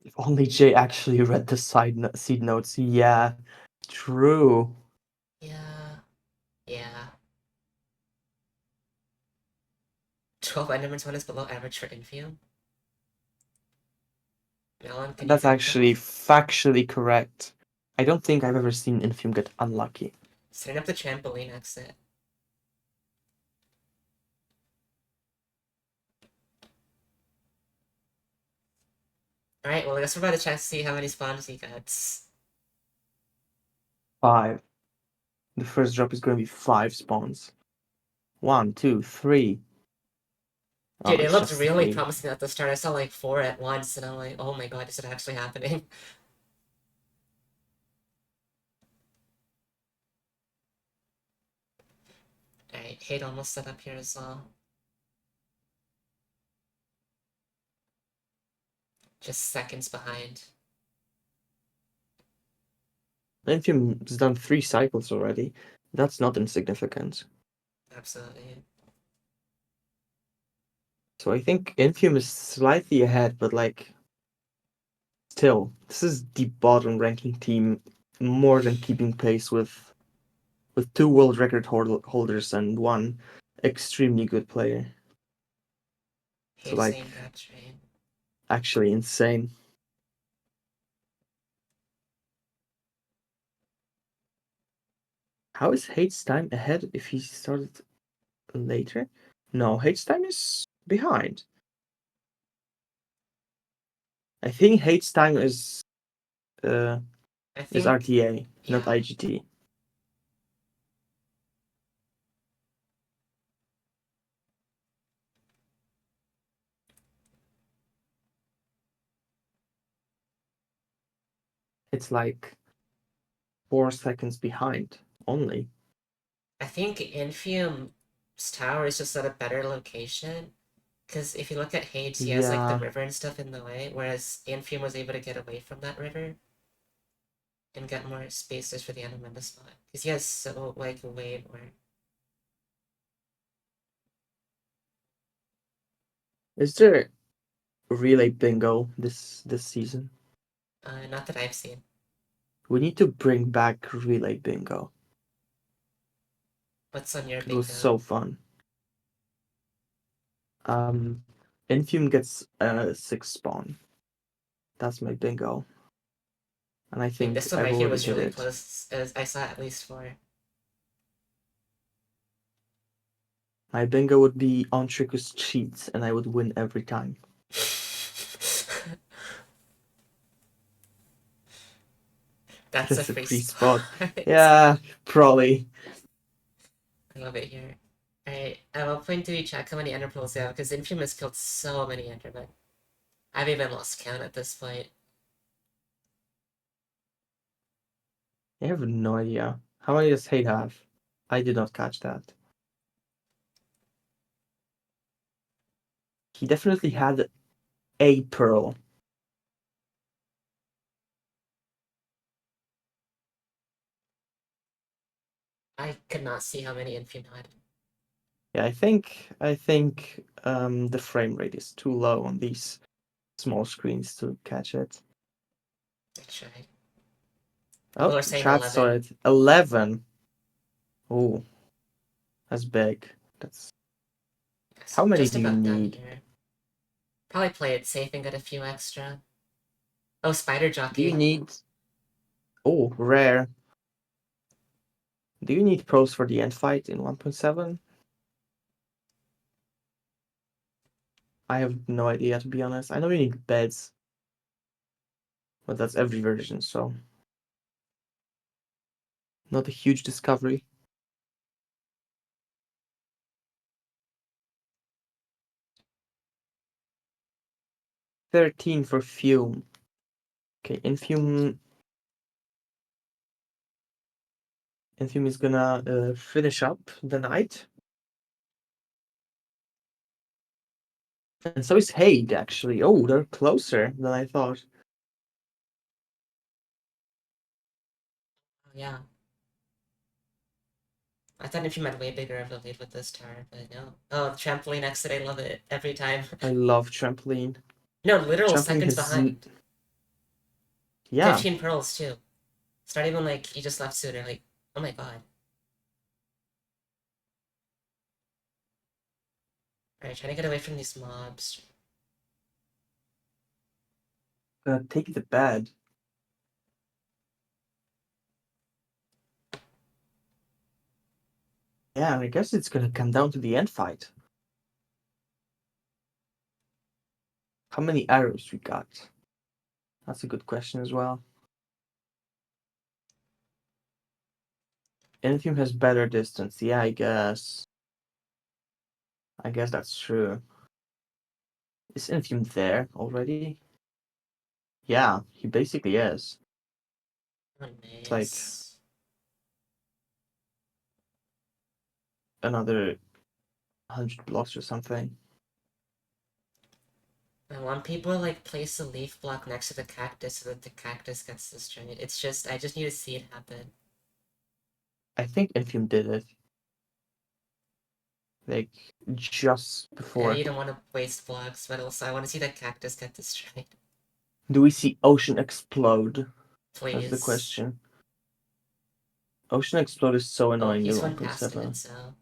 If only Jay actually read the seed notes. Yeah, true. Yeah. Yeah. 12 Enderman spawn is below average for Infume. Melon, can you That's back actually that? factually correct. I don't think I've ever seen Infium get unlucky. Setting up the trampoline exit. Alright, well, I guess we're about to check to see how many spawns he gets. 5. The first drop is going to be 5 spawns. 1, 2, 3. Oh, Dude, it it's looked just really 3. promising at the start. I saw like 4 at once, and I'm like, oh my god, is it actually happening? Alright, Hate almost set up here as well. Just seconds behind. Infium's done 3 cycles already. That's not insignificant. Absolutely. So I think Infium is slightly ahead, but like still, this is the bottom ranking team, more than keeping pace with 2 world record holders and 1 extremely good player. So Hate like saying that train. actually insane. How is Hate's time ahead if he started later? No, Hate's time is behind. I think Hate's time is I think RTA, not yeah. IGT. It's like 4 seconds behind only. I think Infium's tower is just at a better location. Because if you look at Hades, he has like the Yeah, river and stuff in the way, whereas Infium was able to get away from that river and get more spaces for the Animenda spot. Because he has so like way more. is there relay bingo this season? Not that I've seen. We need to bring back relay bingo. What's on your It was bingo? so fun. Um, Infium gets a 6 spawn. That's my bingo. And I I mean, think this one I've right here already was hit really it. close. As I saw at least 4. My bingo would be on Trickus cheats, and I would win every time. That's a That's a free free spot. spot. Yeah, probably. I love it here. Alright, at what point do we check how many ender pearls we have? Because Infium has killed so many endermen. I've even lost count at this point. I have no idea. How many does Hate have? I did not catch that. He definitely had a pearl. I could not see how many Infium had. Yeah, I think the frame rate is too low on these small screens to catch it. I tried. People Oh, are saying chat saw 11. it. 11. Oh, that's big. That's Yes, how many just do you about done need? here. Probably play it safe and get a few extra. Oh, Spider Do you Jockey. need? Oh, rare. Do you need pros for the end fight in 1.7? I have no idea, to be honest. I know you need beds, but that's every version, so not a huge discovery. 13 for Fume. Okay, Infume is gonna finish up the night. And so is Haid, actually. Oh, they're closer than I thought. Oh, yeah. I thought Infium had way bigger of a lead with this tower, but no. Oh, the trampoline exit, I love it every time. I love Trampoline. No, literal Trampoline seconds has... behind. Yeah, 15 pearls, too. It's not even like he just left sooner. Like, oh my god. Alright, trying to get away from these mobs. gonna take the bed. Yeah, I guess it's gonna come down to the end fight. How many arrows we got? That's a good question as well. Infium has better distance. Yeah, I guess. I guess that's true. Is Infium there already? Yeah, he basically is. Oh, It's like nice. another 100 blocks or something. I want people to like place a leaf block next to the cactus so that the cactus gets destroyed. It's just I just need to see it happen. I think Infium did it. Like, just Yeah, before. you don't want to waste blocks, but also I want to see that cactus get destroyed. Do we see Ocean explode? Please. That's the question. Ocean explode is so Oh, annoying he's in one past it, 1.7. so.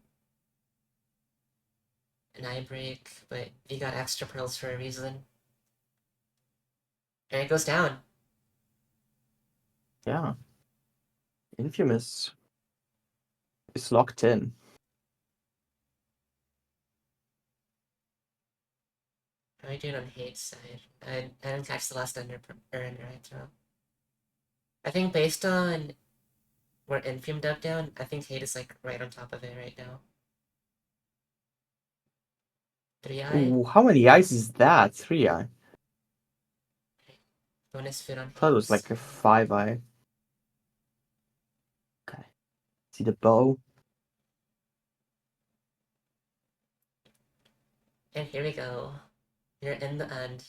An eye break, but he got extra pearls for a reason. And it goes down. Yeah. Infamous is locked in. How are you doing on Hate's side? I didn't catch the last ender eye throw. I think based on where Infium dug down, I think Hate is like right on top of it right now. 3-eye? Ooh, how many eyes is that? 3-eye. Bonus fit on I thought it was like a 5-eye. Okay. See the bow? And here we go. You're in the end.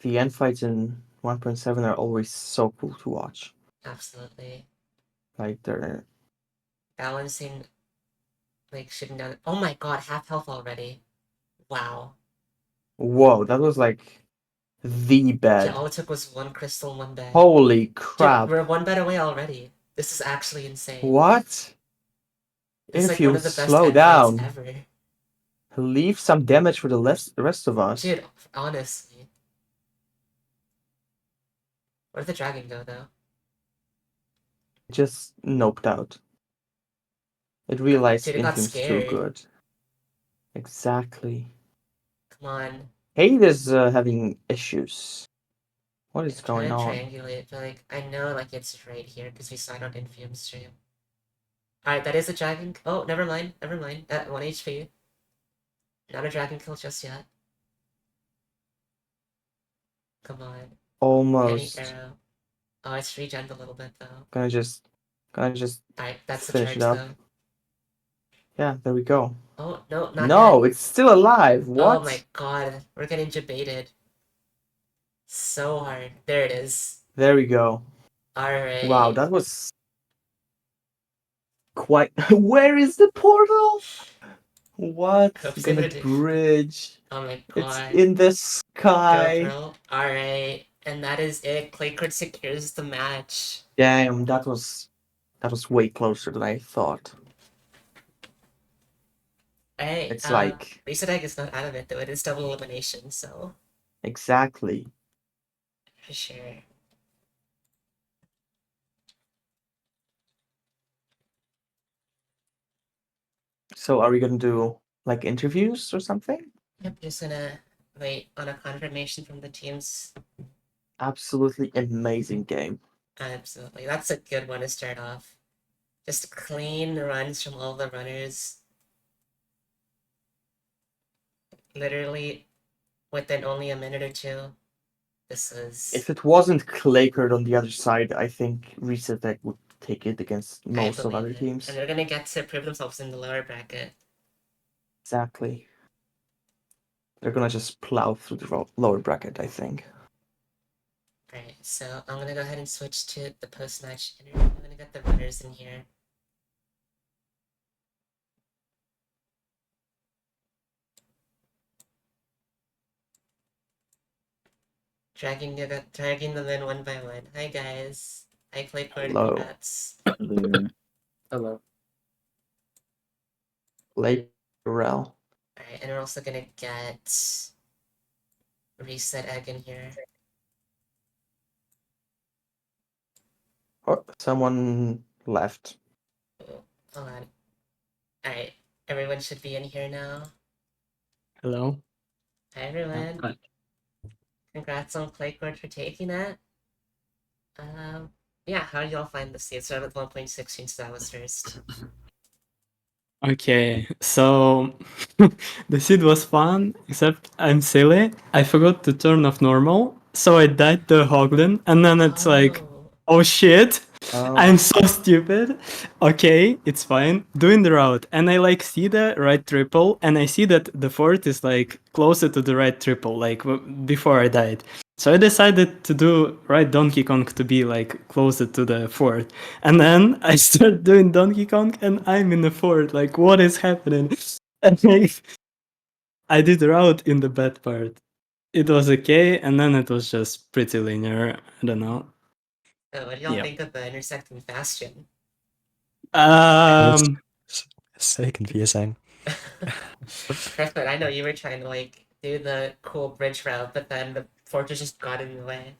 The end fights in 1.7 are always so cool to watch. Absolutely. Like, they're... Balancing, like shooting down. Oh my god, half health already. Wow. Whoa, that was like the bed. Yeah, all it took was one crystal, one bed. Holy Dude, crap. we're one bed away already. This is actually insane. What? This is like one Infium, of the best slow end fights down. ever. Leave some damage for the rest of us. Dude, honestly. Where'd the dragon go, though? Just noped out. It realized Dude, it got Infium's too scared. good. Exactly. Come on. Hate is having issues. What is going I'm on? trying to triangulate, but like, I know like it's right here because we saw it on Infium stream. Alright, that is a dragon. Oh, never mind. Never mind. At 1 HP. Not a dragon kill just yet. Come on. Almost. Any arrow. Oh, it's regened a little bit though. Gonna just Alright, that's the finish charge it up. though. Yeah, there we go. Oh, no, not No, yet. it's still alive. What? Oh my god, we're getting debated. So hard. There it is. There we go. Alright. Wow, that was quite. Where is the portal? What? Gonna bridge. Oh my It's god. in the Go sky. Pearl. Alright. And that is it. Claycord secures the match. Damn, that was way closer than I thought. Hey, It's like Reset Egg is not out of it though. It is double elimination, so exactly. for sure. So are we gonna do like interviews or something? Yep, just gonna wait on a confirmation from the teams. Absolutely amazing game. Absolutely. That's a good one to start off. Just clean runs from all the runners. Literally within only a minute or two. This is. If it wasn't Clakered on the other side, I think Reset Deck would take it against most of other teams. And they're gonna get to prove themselves in the lower bracket. Exactly. They're gonna just plow through the lower bracket, I think. Alright, so I'm gonna go ahead and switch to the post-match interview. I'm gonna get the runners in here. Dragging them in one by one. Hi guys. I play Card Congrats. Hello. Late Rel. Alright, and we're also gonna get Reset Egg in here. Oh, someone left. Oh, hold on. Alright, everyone should be in here now. Hello. Hi everyone. Hi. Congrats on Playcord for taking it. Yeah, how do y'all find the seed? Started with 1.16, so that was first. Okay, so the seed was fun, except I'm silly. I forgot to turn off normal, so I died to Hoglin, and then it's like, oh shit, I'm so stupid. Okay, it's fine. Doing the route, and I like see the right triple, and I see that the fort is like closer to the right triple, like before I died. So I decided to do right Donkey Kong to be like closer to the fort, and then I start doing Donkey Kong, and I'm in the fort. Like, what is happening? And I did the route in the bad part. It was okay, and then it was just pretty linear. I don't know. So what do y'all Yeah. think of the intersecting bastion? So confusing. Griffin, I know you were trying to like do the cool bridge route, but then the fortress just got in the way.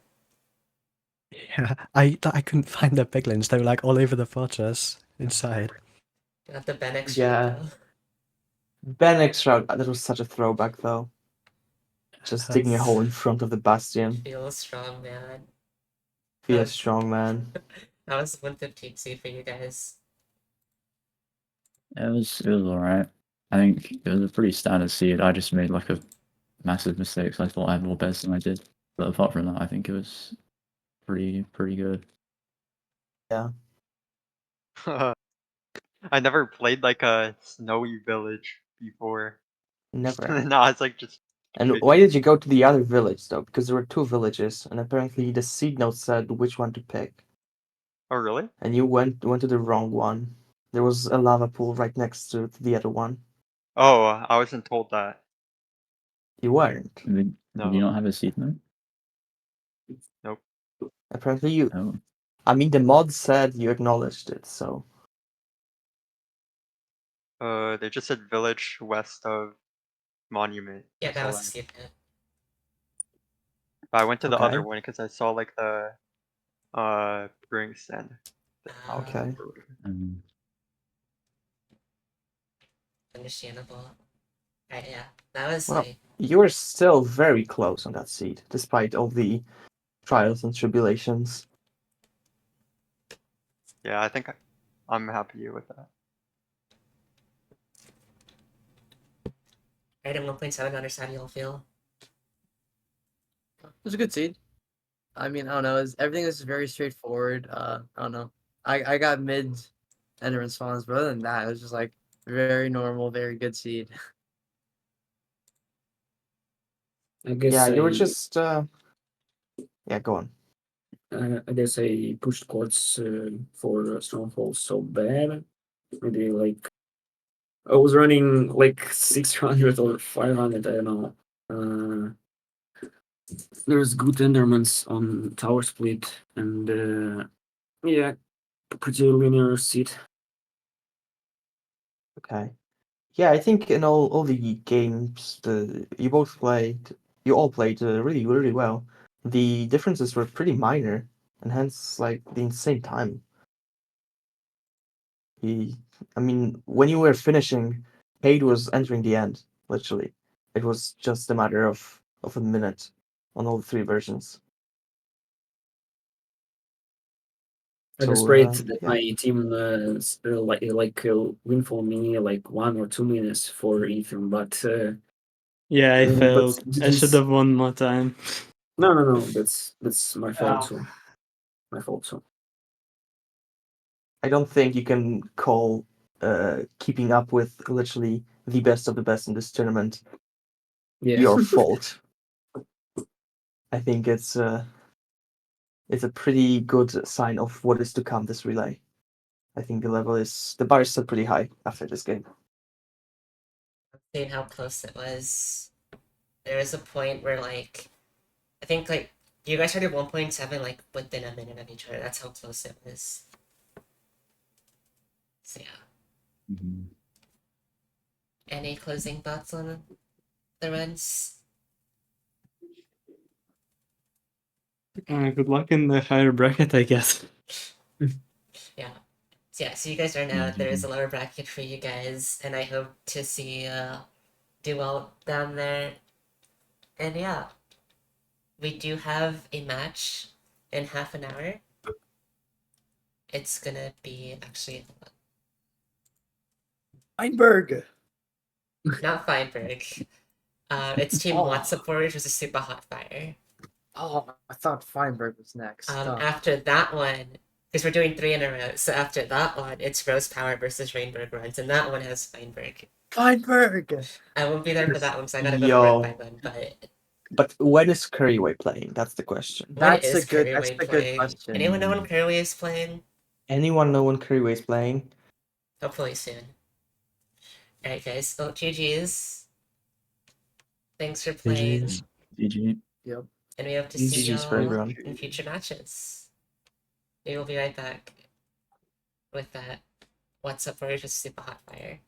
Yeah, I couldn't find the piglins. They were like all over the fortress inside. Got the Benex Yeah. route Bennex route, that was such a throwback though. Just digging a hole in front of the bastion. though. Feels strong, man. Feel Uh, strong, man. That was 115C for you guys. It was alright. I think it was a pretty standard seed. I just made like a massive mistake. So I thought I had more bets than I did. But apart from that, I think it was pretty good. Yeah. I never played like a snowy village before. Never. No, it's like just. And big. why did you go to the other village though? Because there were two villages, and apparently the seed note said which one to pick. Oh really? And you went to the wrong one. There was a lava pool right next to the other one. Oh, I wasn't told that. You weren't. Did No. you not have a seed note? Nope. Apparently you. Oh. I mean, the mod said you acknowledged it, so. They just said village west of monument. Yeah, That's that all was I- a secret. But I went to the Okay. other one because I saw like the brewing stand. Okay. Understandable. Right, yeah. That was Well, like you were still very close on that seed, despite all the trials and tribulations. Yeah, I think I'm happy with that. right at 1.7 understand y'all feel. It was a good seed. I mean, I don't know. Everything was very straightforward. I don't know. I got mid enderman spawns, but other than that, it was just like very normal, very good seed. I guess Yeah, you were I, just. Yeah, go on. I guess I pushed quartz for strongholds so bad. Maybe like I was running like 600 or 500. I don't know. There's good endermans on tower split, and yeah, pretty linear seed. Okay. Yeah, I think in all the games, you all played really well. The differences were pretty minor, and hence like the insane time. I mean, when you were finishing, Paid was entering the end. Literally, it was just a matter of a minute on all three versions. I just So, prayed that yeah. my team win for me like 1 or 2 minutes for Ethan, but Yeah, I but failed. I GG's. should have won more time. No. That's my fault too. My fault too. I don't think you can call keeping up with literally the best of the best in this tournament Yeah. your fault. I think it's a pretty good sign of what is to come this relay. I think the bar is still pretty high after this game. Seeing how close it was. There was a point where like I think like you guys started 1.7 like within a minute of each other. That's how close it was. So yeah. Any closing thoughts on the runs? Good luck in the higher bracket, I guess. Yeah. So yeah, so you guys are now there is a lower bracket for you guys, and I hope to see do well down there. And yeah. We do have a match in half an hour. It's gonna be actually Feinberg. not Feinberg. It's Team WhatsApp Warriors versus Super Hot Fire. Oh, I thought Feinberg was next. After that one, Because we're doing 3 in a row. So after that one, it's Rose Power versus Rainberg Runs, and that one has Feinberg. Feinberg! I won't be there for that one, so I gotta go Yo. to work by then. But when is Curryway playing? That's the question. When That's is a good playing? question. Anyone know when Curryway is playing? Anyone know when Curryway is playing? Hopefully soon. Alright, guys. Oh, GG's. Thanks for playing. GG's. GG. Yep. And we hope to see GG's for y'all everyone. in future matches. We will be right back with that What's Up for just Super Hot Fire.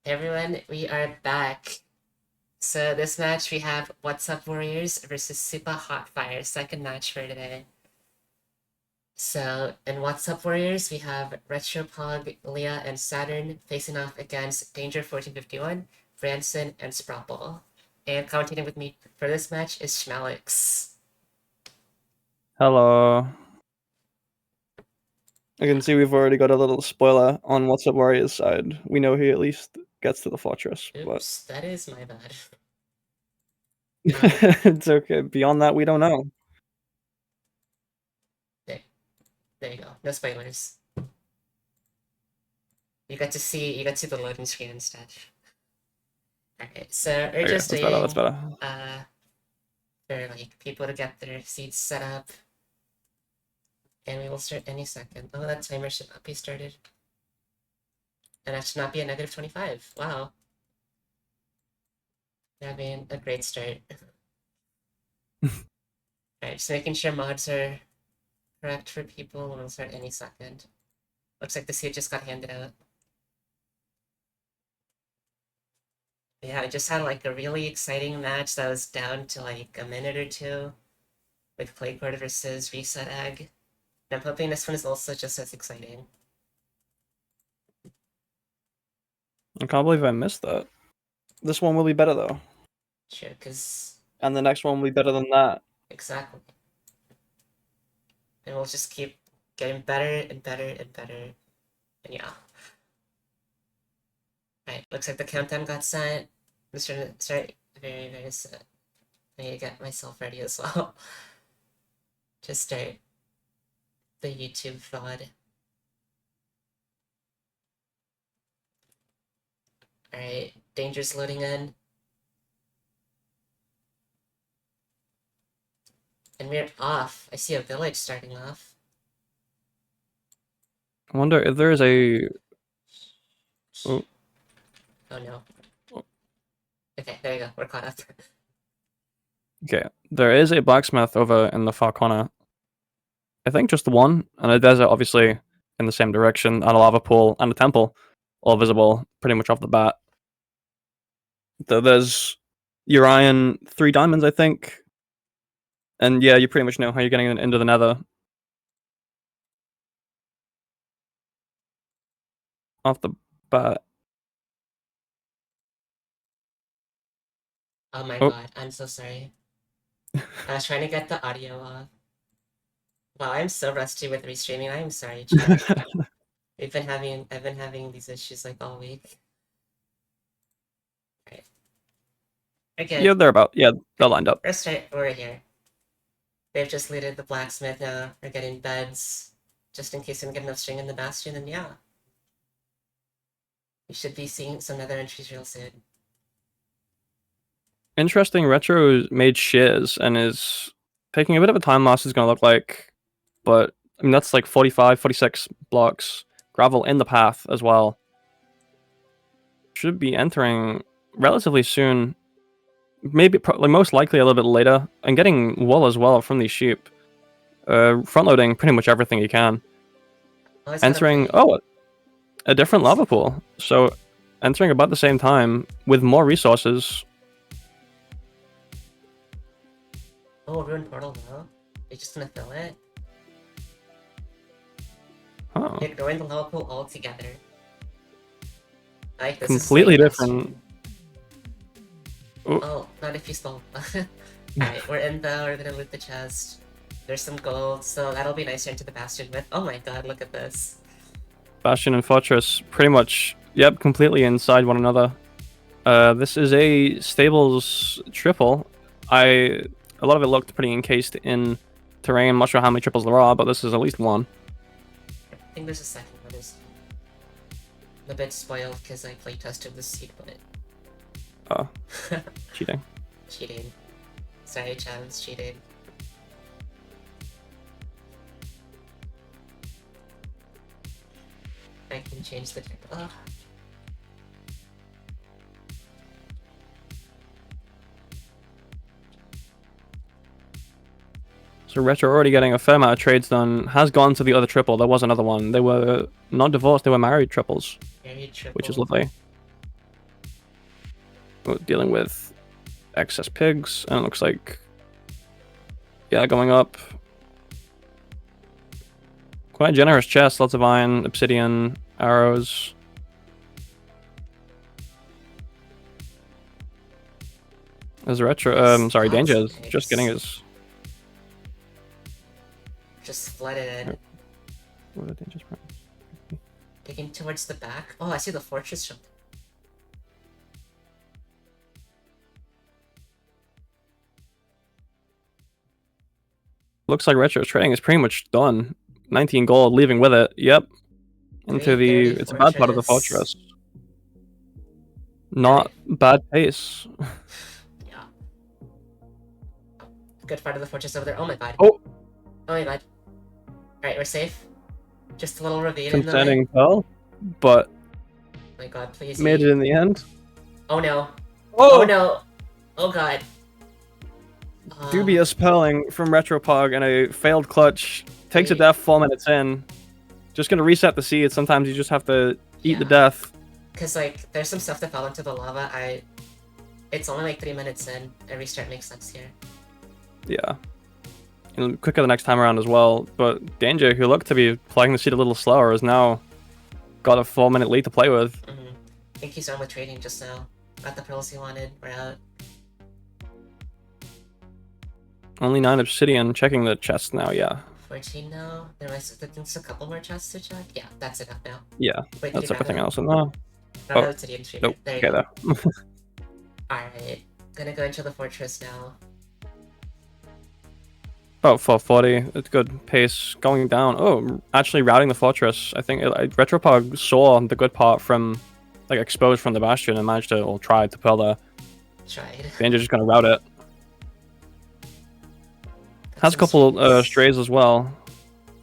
Hey everyone, we are back. So this match we have What's Up Warriors versus Super Hot Fire, second match for today. So in What's Up Warriors we have Retropog, Leah, and Saturn facing off against Danger 1451, Branson, and Sprapple. And commentating with me for this match is Schmalix. Hello. I can see we've already got a little spoiler on What's Up Warriors side. We know he at least gets to the fortress, Oops, that is my bad. but it's okay. Beyond that, we don't know. There you go. No spoilers. You got to see the loading screen and stuff. Alright, so we're Okay, just that's better. That's waiting better. for like people to get their seats set up. And we will start any second. Oh, that timer should not be started. And that should not be a negative 25. Wow. Having a great start. Alright, just making sure mods are correct for people. We'll start any second. Looks like the seat just got handed out. Yeah, I just had like a really exciting match that was down to like a minute or two with Claycord versus Reset Egg. And I'm hoping this one is also just as exciting. I can't believe I missed that. This one will be better though, Sure, because and the next one will be better than that. exactly. And we'll just keep getting better and better and better. And yeah. Alright, looks like the countdown got sent. I'm just trying to start very, very set. I need to get myself ready as well. Just start the YouTube VOD. Alright, Danger's loading in. And we're off. I see a village starting off. I wonder if there is a. Oh. Oh no. Oh. Okay, there you go. We're caught up. Okay, there is a blacksmith over in the far corner. I think just the one, and a desert obviously in the same direction, and a lava pool and a temple, all visible pretty much off the bat. There's Urian 3 diamonds, I think. And yeah, you pretty much know how you're getting into the nether. Off the bat. Oh my Oh. god, I'm so sorry. I was trying to get the audio off. Wow, I'm so rusty with restreaming. I'm sorry, chat. I've been having these issues like all week. Right. Okay. Yeah, they're about. Yeah, they're lined up. Let's start over here. They've just looted the blacksmith now. We're getting beds. Just in case we don't get enough string in the bastion, and yeah. We should be seeing some other entries real soon. Interesting, Retro made shears and is taking a bit of a time loss is going to look like. But, I mean, that's like 45, 46 blocks. Gravel in the path as well. Should be entering relatively soon. Maybe, most likely a little bit later. And getting wool as well from these sheep. Front loading pretty much everything you can. Entering, a different lava pool. So, entering about the same time with more resources. Oh, ruined portal now. They're just gonna fill it. Huh. Ignoring the lava pool altogether. Like, this Completely is different. Oh, not if you stole. Alright, we're in though, we're gonna loot the chest. There's some gold, so that'll be nicer into the bastion with. Oh my god, look at this. Bastion and Fortress pretty much, yep, completely inside one another. This is a stables triple. A lot of it looked pretty encased in terrain. I'm not sure how many triples there are, but this is at least one. I think there's a second one. I'm a bit spoiled because I playtested the seed, but Oh, cheating. cheating. Sorry, Chance, cheating. I can change the type. Oh. So Retro already getting a fair amount of trades done. Has gone to the other triple. There was another one. They were not divorced. They were married triples, Married triple. which is lovely. dealing with excess pigs, and it looks like, yeah, going up. Quite generous chest, lots of iron, obsidian, arrows. As retro, sorry, Danger is just getting his. Just flooded in. What are Danger's problems? Digging towards the back. Oh, I see the fortress jump. Looks like Retro's trading is pretty much done. 19 gold, leaving with it. Yep. Into the, it's a bad part of the fortress. Not bad pace. Yeah. Good part of the fortress over there. Oh my god. Oh! Oh my god. Alright, we're safe. Just a little ravine in the way. Concerning Pearl, but Oh my god, please made eat. it in the end. Oh no. Oh! Oh no. Oh god. Dubious pearling from Retropog and a failed clutch. Takes a death 4 minutes in. Just gonna reset the seed. Sometimes you just have to eat the death. Cause like, there's some stuff that fell into the lava. It's only like 3 minutes in. A restart makes sense here. Yeah. And quicker the next time around as well. But Danger, who looked to be playing the seed a little slower, has now got a 4-minute lead to play with. I think he's on with trading just now. Got the pearls he wanted. We're out. Only 9 obsidian. Checking the chest now, yeah. 14 now. There's a couple more chests to check. Yeah, that's enough now. Yeah, Wait, that's did you grab everything it? else in there. No, Oh, no obsidian streamer. nope. There you Okay, go. there. Alright, gonna go into the fortress now. About 440. It's good pace going down. Oh, actually routing the fortress. I think Retropog saw the good part from, like, exposed from the bastion and managed to, or tried to pearl there. Tried. Danger's just gonna route it. Has a couple strays as well.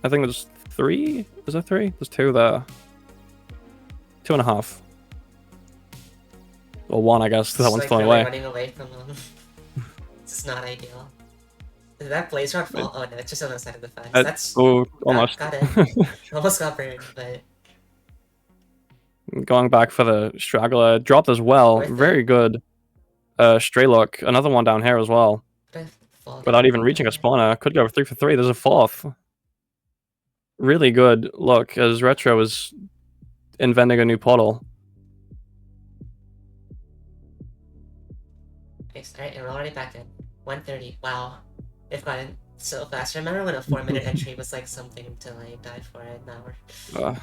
I think there's 3. Is there 3? There's 2 there. 2.5. Or 1, I guess. That Just, one's like, falling really away. running away from them. This is not ideal. Did that blaze rod fall? Oh no, it's just on the side of the fence. That's almost. Got it. Almost got burned, but Going back for the straggler. Dropped as well. Very good. Stray look. Another one down here as well. Without even reaching a spawner. Could go 3 for 3. There's a 4th. Really good look as Retro is inventing a new portal. nice. Alright, and we're already back in. 1:30. Wow. They've gotten so fast. Remember when a 4-minute entry was like something to like die for it? Now we're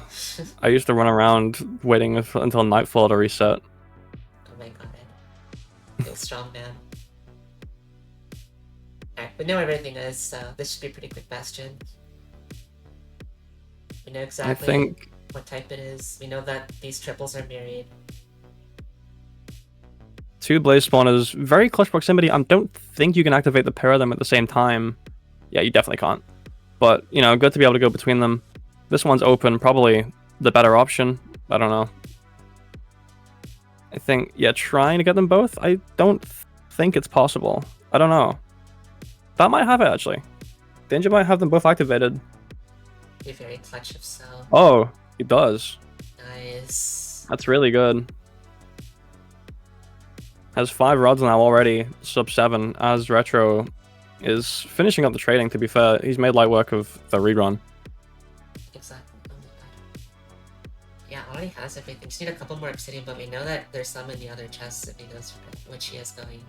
I used to run around waiting until nightfall to reset. oh my god. Feel strong, man. Alright, we know where everything is, so this should be a pretty quick bastion. We know exactly think- what type it is. We know that these triples are married. 2 blaze spawners, very close proximity. I don't think you can activate the pair of them at the same time. Yeah, you definitely can't. But, you know, good to be able to go between them. This one's open, probably the better option. I don't know. I think, yeah, trying to get them both, I don't think it's possible. I don't know. That might have it, actually. Danger might have them both activated. Be very clutch if so. Oh, he does. Nice. That's really good. Has 5 rods now already, sub 7, as Retro is finishing up the trading, to be fair. He's made light work of the rerun. Exactly. Oh my god. Yeah, already has everything. Just need a couple more obsidian, but we know that there's some in the other chests if he knows which he has going.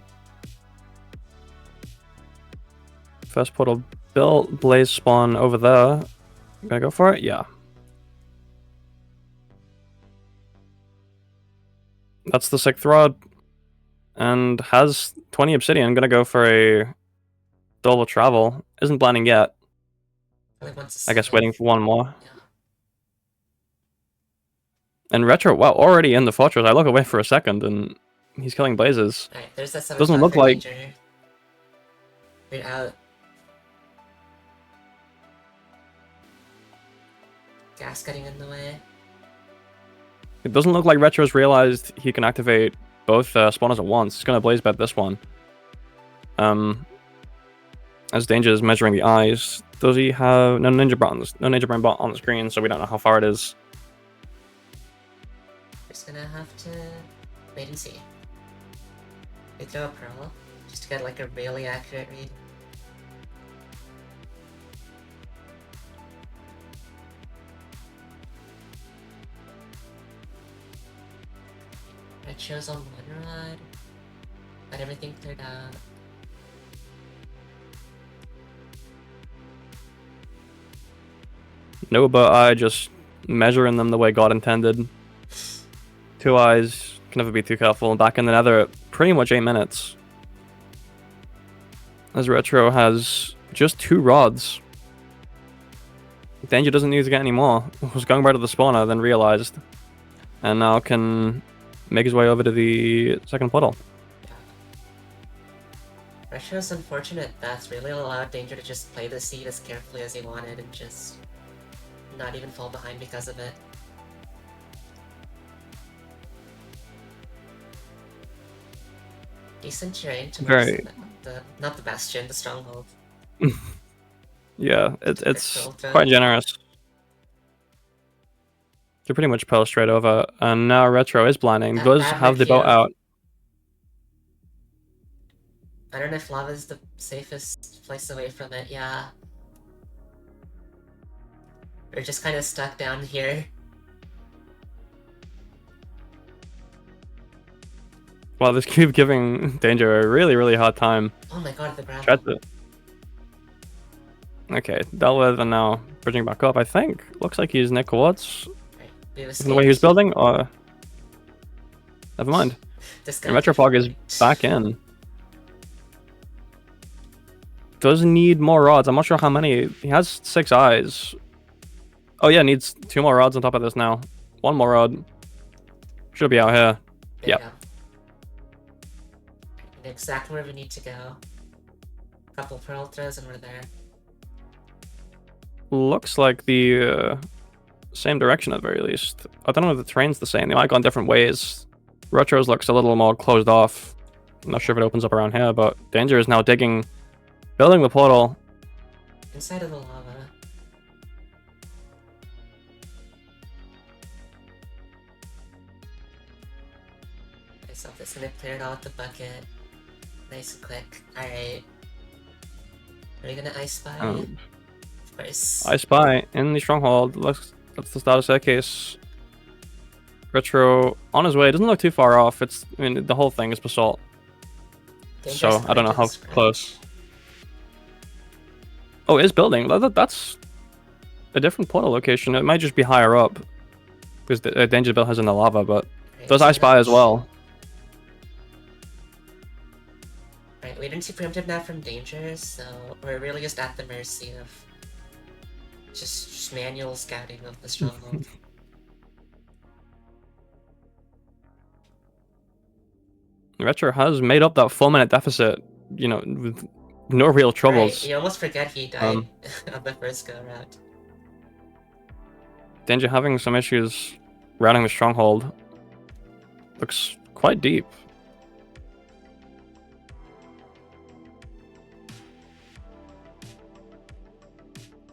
First portal built, blaze spawn over there. Gonna go for it? Yeah. That's the 6th rod. And has 20 obsidian. Gonna go for a double travel. Isn't blinding yet. I guess waiting for one more. And Retro, wow, already in the fortress. I look away for a second and he's killing blazes. Alright, there's that 7 Doesn't look for like... Danger. We're out. Gas getting in the way. It doesn't look like Retro's realized he can activate both spawners at once. He's gonna blaze bet this one. As Danger is measuring the eyes, does he have no ninja brain bot on the screen, so we don't know how far it is. Just gonna have to wait and see. They throw a pearl just to get like a really accurate read. Red shows on one rod. Got everything cleared out. No but eye, just measuring them the way God intended. 2 eyes, can never be too careful. Back in the nether at pretty much 8 minutes. As Retro has just 2 rods. Danger doesn't need to get any more. Was going right to the spawner, then realized. And now can make his way over to the second portal. Russia's unfortunate death really allowed Danger to just play the seed as carefully as he wanted and just not even fall behind because of it. Decent terrain to Very. not the bastion, the stronghold. Yeah, it's quite generous. They're pretty much pearl straight over, and now Retro is blinding. Does have the boat out. I don't know if lava's the safest place away from it, yeah. We're just kind of stuck down here. Well, this keep giving Danger a really, really hard time. Oh my god, the gravel. Tried to... Okay, dealt with, and now bridging back up, I think. Looks like he's Nick Quartz. Right, the way he was building, or... Never mind. This guy and Metropog is back in. Does need more rods. I'm not sure how many. He has 6 eyes. Oh yeah, needs 2 more rods on top of this now. 1 more rod. Should be out here. Yep. Exactly where we need to go. Couple pearl throws and we're there. Looks like the same direction at the very least. I don't know if the terrain's the same. They might have gone different ways. Retro's looks a little more closed off. I'm not sure if it opens up around here, but Danger is now digging, building the portal. Inside of the lava. Okay, so I'm just gonna clear it all with the bucket. Nice and quick. Alright. Are we gonna ice spy? Of course. I spy in the stronghold. That's the start of staircase. Retro on his way. Doesn't look too far off. It's, I mean, the whole thing is basalt. So I don't know how close. Oh, it is building. That's a different portal location. It might just be higher up because the Danger build has in the lava, but does I spy as well. Right, we didn't see preemptive now from Danger, so we're really just at the mercy of just manual scouting of the stronghold. Retro has made up that 4-minute deficit, you know, with no real troubles. Right, you almost forget he died on the first go round. Danger having some issues routing the stronghold. Looks quite deep.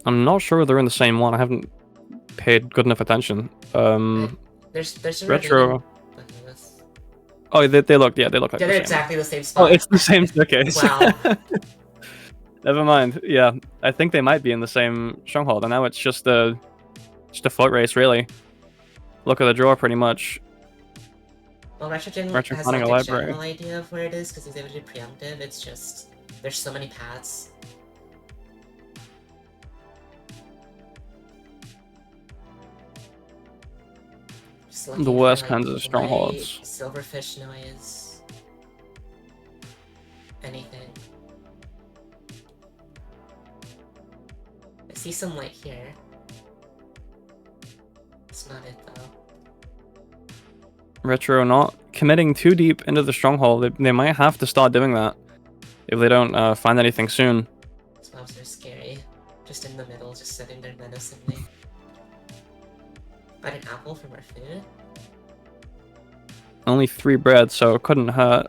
I'm not sure they're in the same one. I haven't paid good enough attention. There's a Retro. Oh, they look. Yeah, they look like. Yeah, the they're same. exactly the same spot. Oh, it's the same staircase. Wow. Never mind. Yeah, I think they might be in the same stronghold, and now it's just a foot race, really. Look at the draw, pretty much. Well, Retro has finding like a a library. general idea of where it is because he's able to do preemptive. It's just there's so many paths. The worst kinds of strongholds. Light, silverfish noise. Anything. I see some light here. It's not it though. Retro not committing too deep into the stronghold. They might have to start doing that if they don't find anything soon. These mobs are scary. Just in the middle, just sitting there menacingly. Got an apple from our food? Only 3 bread, so it couldn't hurt.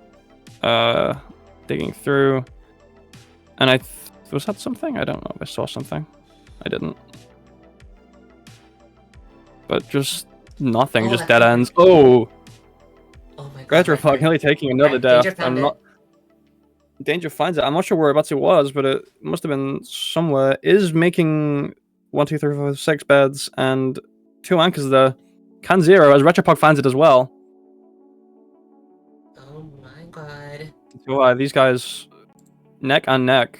Digging through. And was that something? I don't know if I saw something. I didn't. But just nothing, just dead ends. Oh! Oh my god. Retro Retro. nearly taking another Right, Danger death. found I'm not. Danger finds it. I'm not sure whereabouts it was, but it must have been somewhere. Is making 1, 2, 3, 4, 6 beds and 2 anchors there. Can zero as Retropog finds it as well. Oh my god. So these guys neck and neck.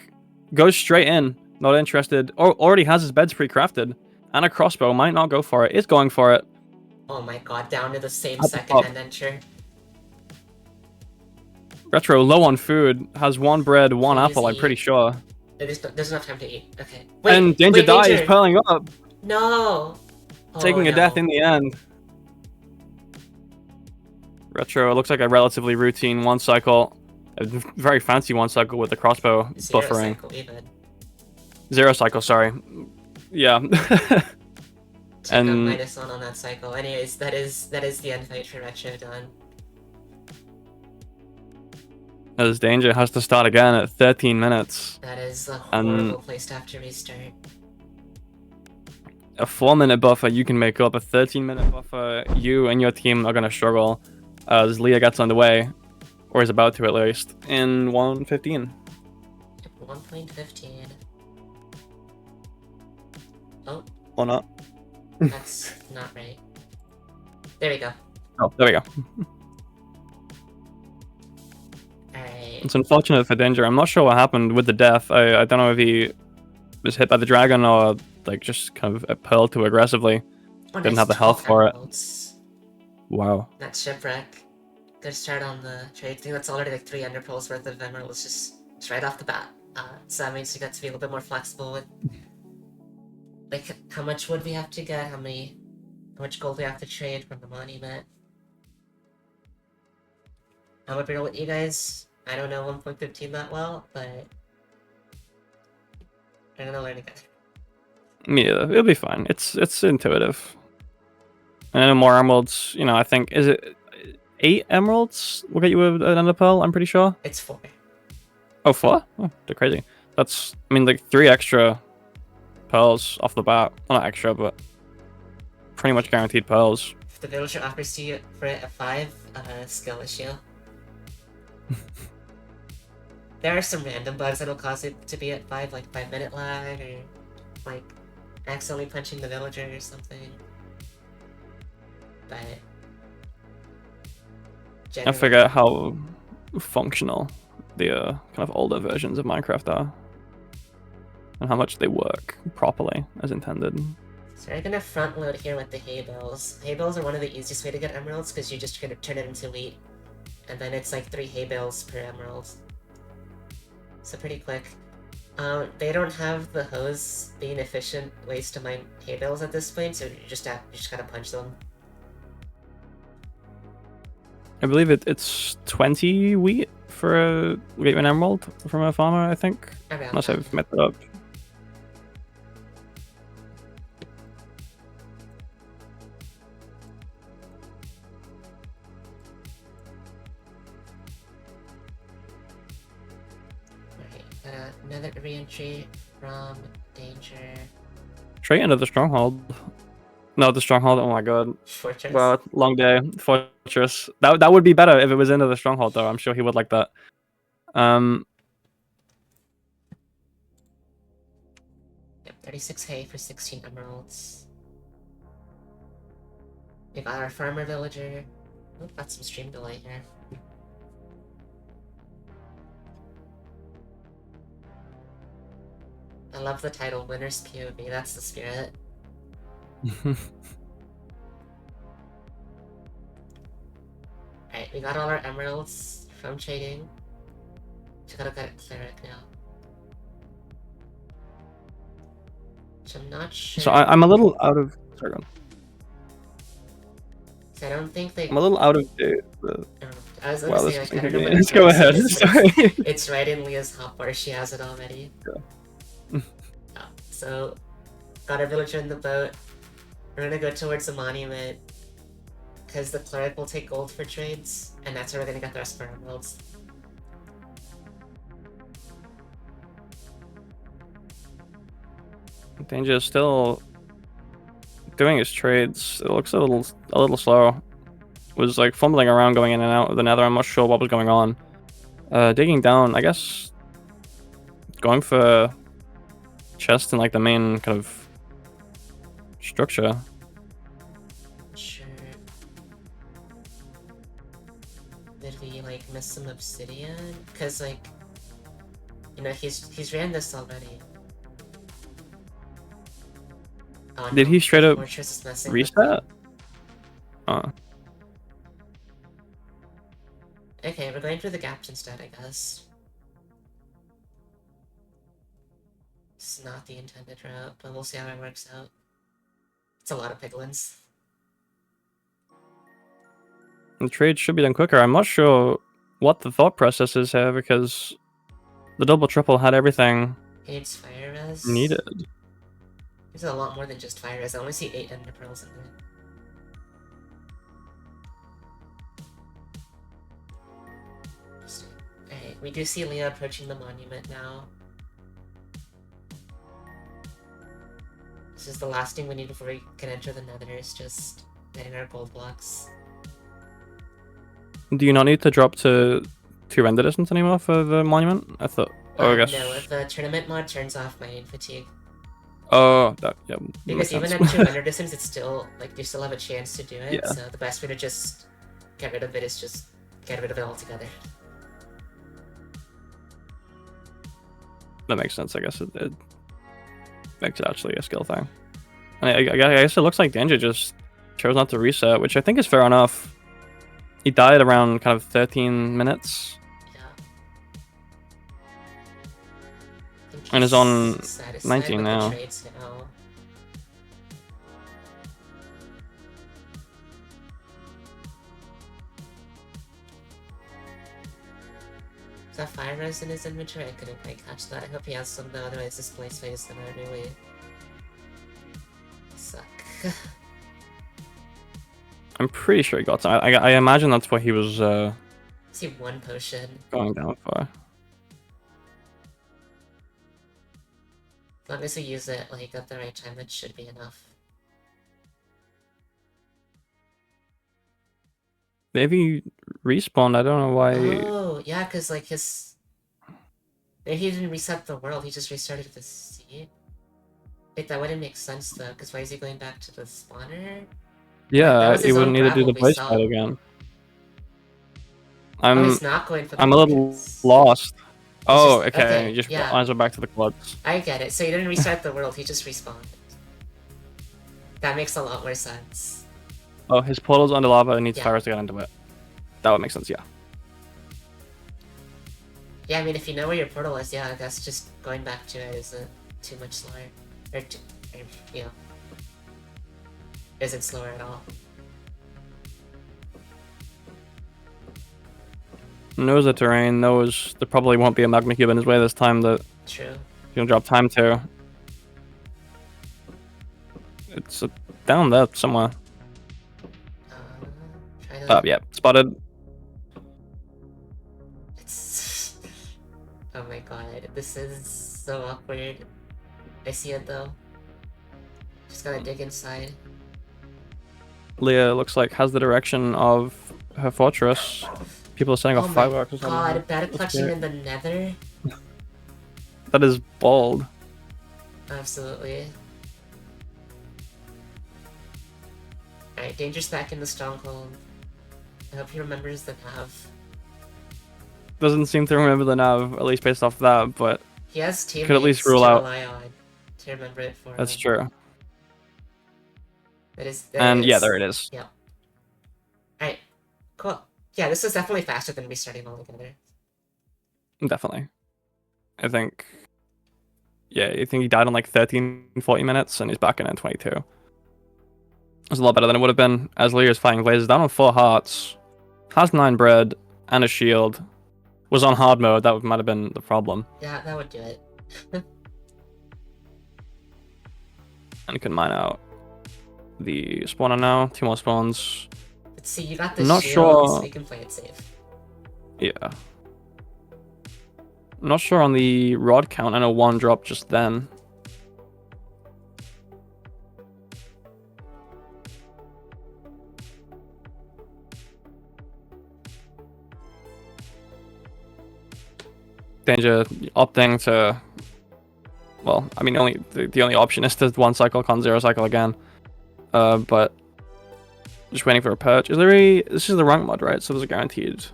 Goes straight in. Not interested. Or already has his beds pre-crafted. And a crossbow. Might not go for it. Is going for it. Oh my god, down to the same At the second top. and enter. Retro low on food. Has 1 bread, 1 Please apple. I'm eat. pretty sure. There's enough time to eat. Okay. Wait, And Danger wait, dies, Danger! piling up. No! Taking Oh, a death no. in the end. Retro, it looks like a relatively routine 1 cycle. A very fancy 1 cycle with the crossbow Zero buffering. cycle even. 0 cycle, sorry. Yeah. Take And- on -1 on that cycle. Anyways, that is the end fight for Retro done. As Danger has to start again at 13 minutes. That is a And- horrible place to have to restart. A 4-minute buffer you can make up. A 13-minute buffer you and your team are going to struggle as Leah gets underway. Or is about to at least. In 1:15. 1.15. Oh, Or not. that's not right. There we go. Oh, there we go. Alright. It's unfortunate for Danger. I'm not sure what happened with the death. I don't know if he was hit by the dragon or like just kind of pearled too aggressively. Oh, Didn't nice, have the health 12 for it. emeralds. Wow. That shipwreck. Good start on the trade. I think that's already like 3 ender pearls worth of emeralds just right off the bat. So that means you got to be a little bit more flexible with like how much wood we have to get, how much gold we have to trade from the monument. I'm gonna be real with you guys. I don't know 1.15 that well, but I'm gonna learn again. Me neither. It'll be fine. It's intuitive. And then more emeralds, you know, I think is it 8 emeralds will get you an ender pearl, I'm pretty sure. It's 4. Oh, 4? Oh, they're crazy. That's I mean like 3 extra pearls off the bat. Well, not extra, but pretty much guaranteed pearls. If the villager offers you for it at 5, skill issue. There are some random bugs that'll cause it to be at 5, like 5-minute lag, or like accidentally punching the villager or something. But I generally, forget how functional the kind of older versions of Minecraft are. And how much they work properly as intended. So we're gonna front load here with the hay bales. Hay bales are one of the easiest way to get emeralds because you just gonna turn it into wheat, and then it's like 3 hay bales per emerald. So pretty quick. They don't have the hose being efficient ways to mine hay bales at this point, so you just gotta punch them. I believe it's 20 wheat for a get an emerald from a farmer, I think. Around Unless that. I've met that up. Alright, another re-entry from Danger Straight into the stronghold. No, the stronghold. Oh my god. Fortress. Well, long day. Fortress. That would be better if it was into the stronghold, though. I'm sure he would like that. Yep, 36 hay for 16 emeralds. We got our farmer villager. Oh, got some stream delay here. I love the title, Winner's POV, that's the spirit. Alright, we got all our emeralds from trading. Just gotta get a cleric now. Which I'm not sure. So I'm a little out of. Sorry, go on. So I don't think they. I'm a little out of date. I was Wow, gonna this say, is like, I don't know inconvenient. what Let's go episode ahead. it is, but Sorry. It's right in Leah's hotbar, she has it already. So, got our villager in the boat. We're gonna go towards the monument. Because the cleric will take gold for trades, and that's where we're gonna get the rest of our emeralds. Danger is still doing his trades. It looks a little slow. was like fumbling around, going in and out of the nether. I'm not sure what was going on. Digging down, I guess, going for chest in like the main kind of structure. Sure. Did we like miss some obsidian? Cause like, you know, he's ran this already. Oh, Did no, he straight up Fortress is messing with reset? me. Okay, we're going for the gaps instead, I guess. It's not the intended route, but we'll see how it works out. It's a lot of piglins. The trade should be done quicker. I'm not sure what the thought process is here because the double triple had everything He needs fire res. needed. There's a lot more than just fire res. I only see 8 ender pearls in there. Alright, we do see Leah approaching the monument now. This is the last thing we need before we can enter the nether, is just getting our gold blocks. Do you not need to drop to 2 render distance anymore for the monument? I thought. Oh, I guess. No, if the tournament mod turns off mining fatigue. Oh, that, yeah. Because makes even sense. at 2 render distance, it's still, like, you still have a chance to do it, Yeah. so the best way to just get rid of it is just get rid of it altogether. That makes sense. I guess it makes it actually a skill thing. And I guess it looks like Danger just chose not to reset, which I think is fair enough. He died around kind of 13 minutes. Yeah. I think And is he's on satisfied 19 with now. The trades now. Is that fire res in his inventory? I couldn't quite catch that. I hope he has some though, otherwise this place fight is gonna really suck. I'm pretty sure he got some. I imagine that's what he was See one potion. going down for. As long as we use it like at the right time, that should be enough. Maybe respawned. I don't know why. Oh, yeah, because like his... Maybe he didn't reset the world, he just restarted the sea. Wait, that wouldn't make sense though, because why is he going back to the spawner? That Yeah, was he his wouldn't own need to do the gravel we voice saw. fight again. Oh, he's not going for the I'm a little fortress. lost. Oh, just- okay. okay, You just yeah. answer back to the clubs. I get it, so he didn't restart the world, he just respawned. That makes a lot more sense. Oh, his portal's under lava and needs Yeah. fires to get into it. That would make sense, yeah. Yeah, I mean, if you know where your portal is, yeah, I guess just going back to it isn't too much slower. Or you know, isn't slower at all. Knows the terrain, knows there probably won't be a magma cube in his way this time that True. he's gonna drop time to. It's down there somewhere. Try to... Yeah, spotted. It's... Oh my god, this is so awkward. I see it though. Just gotta dig inside. Leah looks like has the direction of her fortress. People are setting off Oh my fireworks or something. god, bad That's clutching great. in the nether? That is bold. Absolutely. Alright, Danger's back in the stronghold. I hope he remembers the nav. Doesn't seem to remember the nav, at least based off that, but He has teammates could at least rule to out. rely on to remember it for That's him. true. That is, And yeah, there it is. Yeah. Alright, cool. Yeah, this is definitely faster than restarting altogether. Definitely. I think. Yeah, I think he died in like 13, 40 minutes, and he's back in 22. It's a lot better than it would have been, as Leah's fighting Blazes down on 4 hearts, has 9 bread, and a shield. Was on hard mode, that might have been the problem. Yeah, that would do it. And can mine out the spawner now. 2 more spawns. Let's see, you got the Not shield, sure- so you can play it safe. Yeah. Not sure on the rod count. I know 1 dropped just then. Danger opting to. Well, I mean, the only option is to one cycle, con 0 cycle again. But just waiting for a perch. Is there a? This is the rank mod, right? So there's a guaranteed.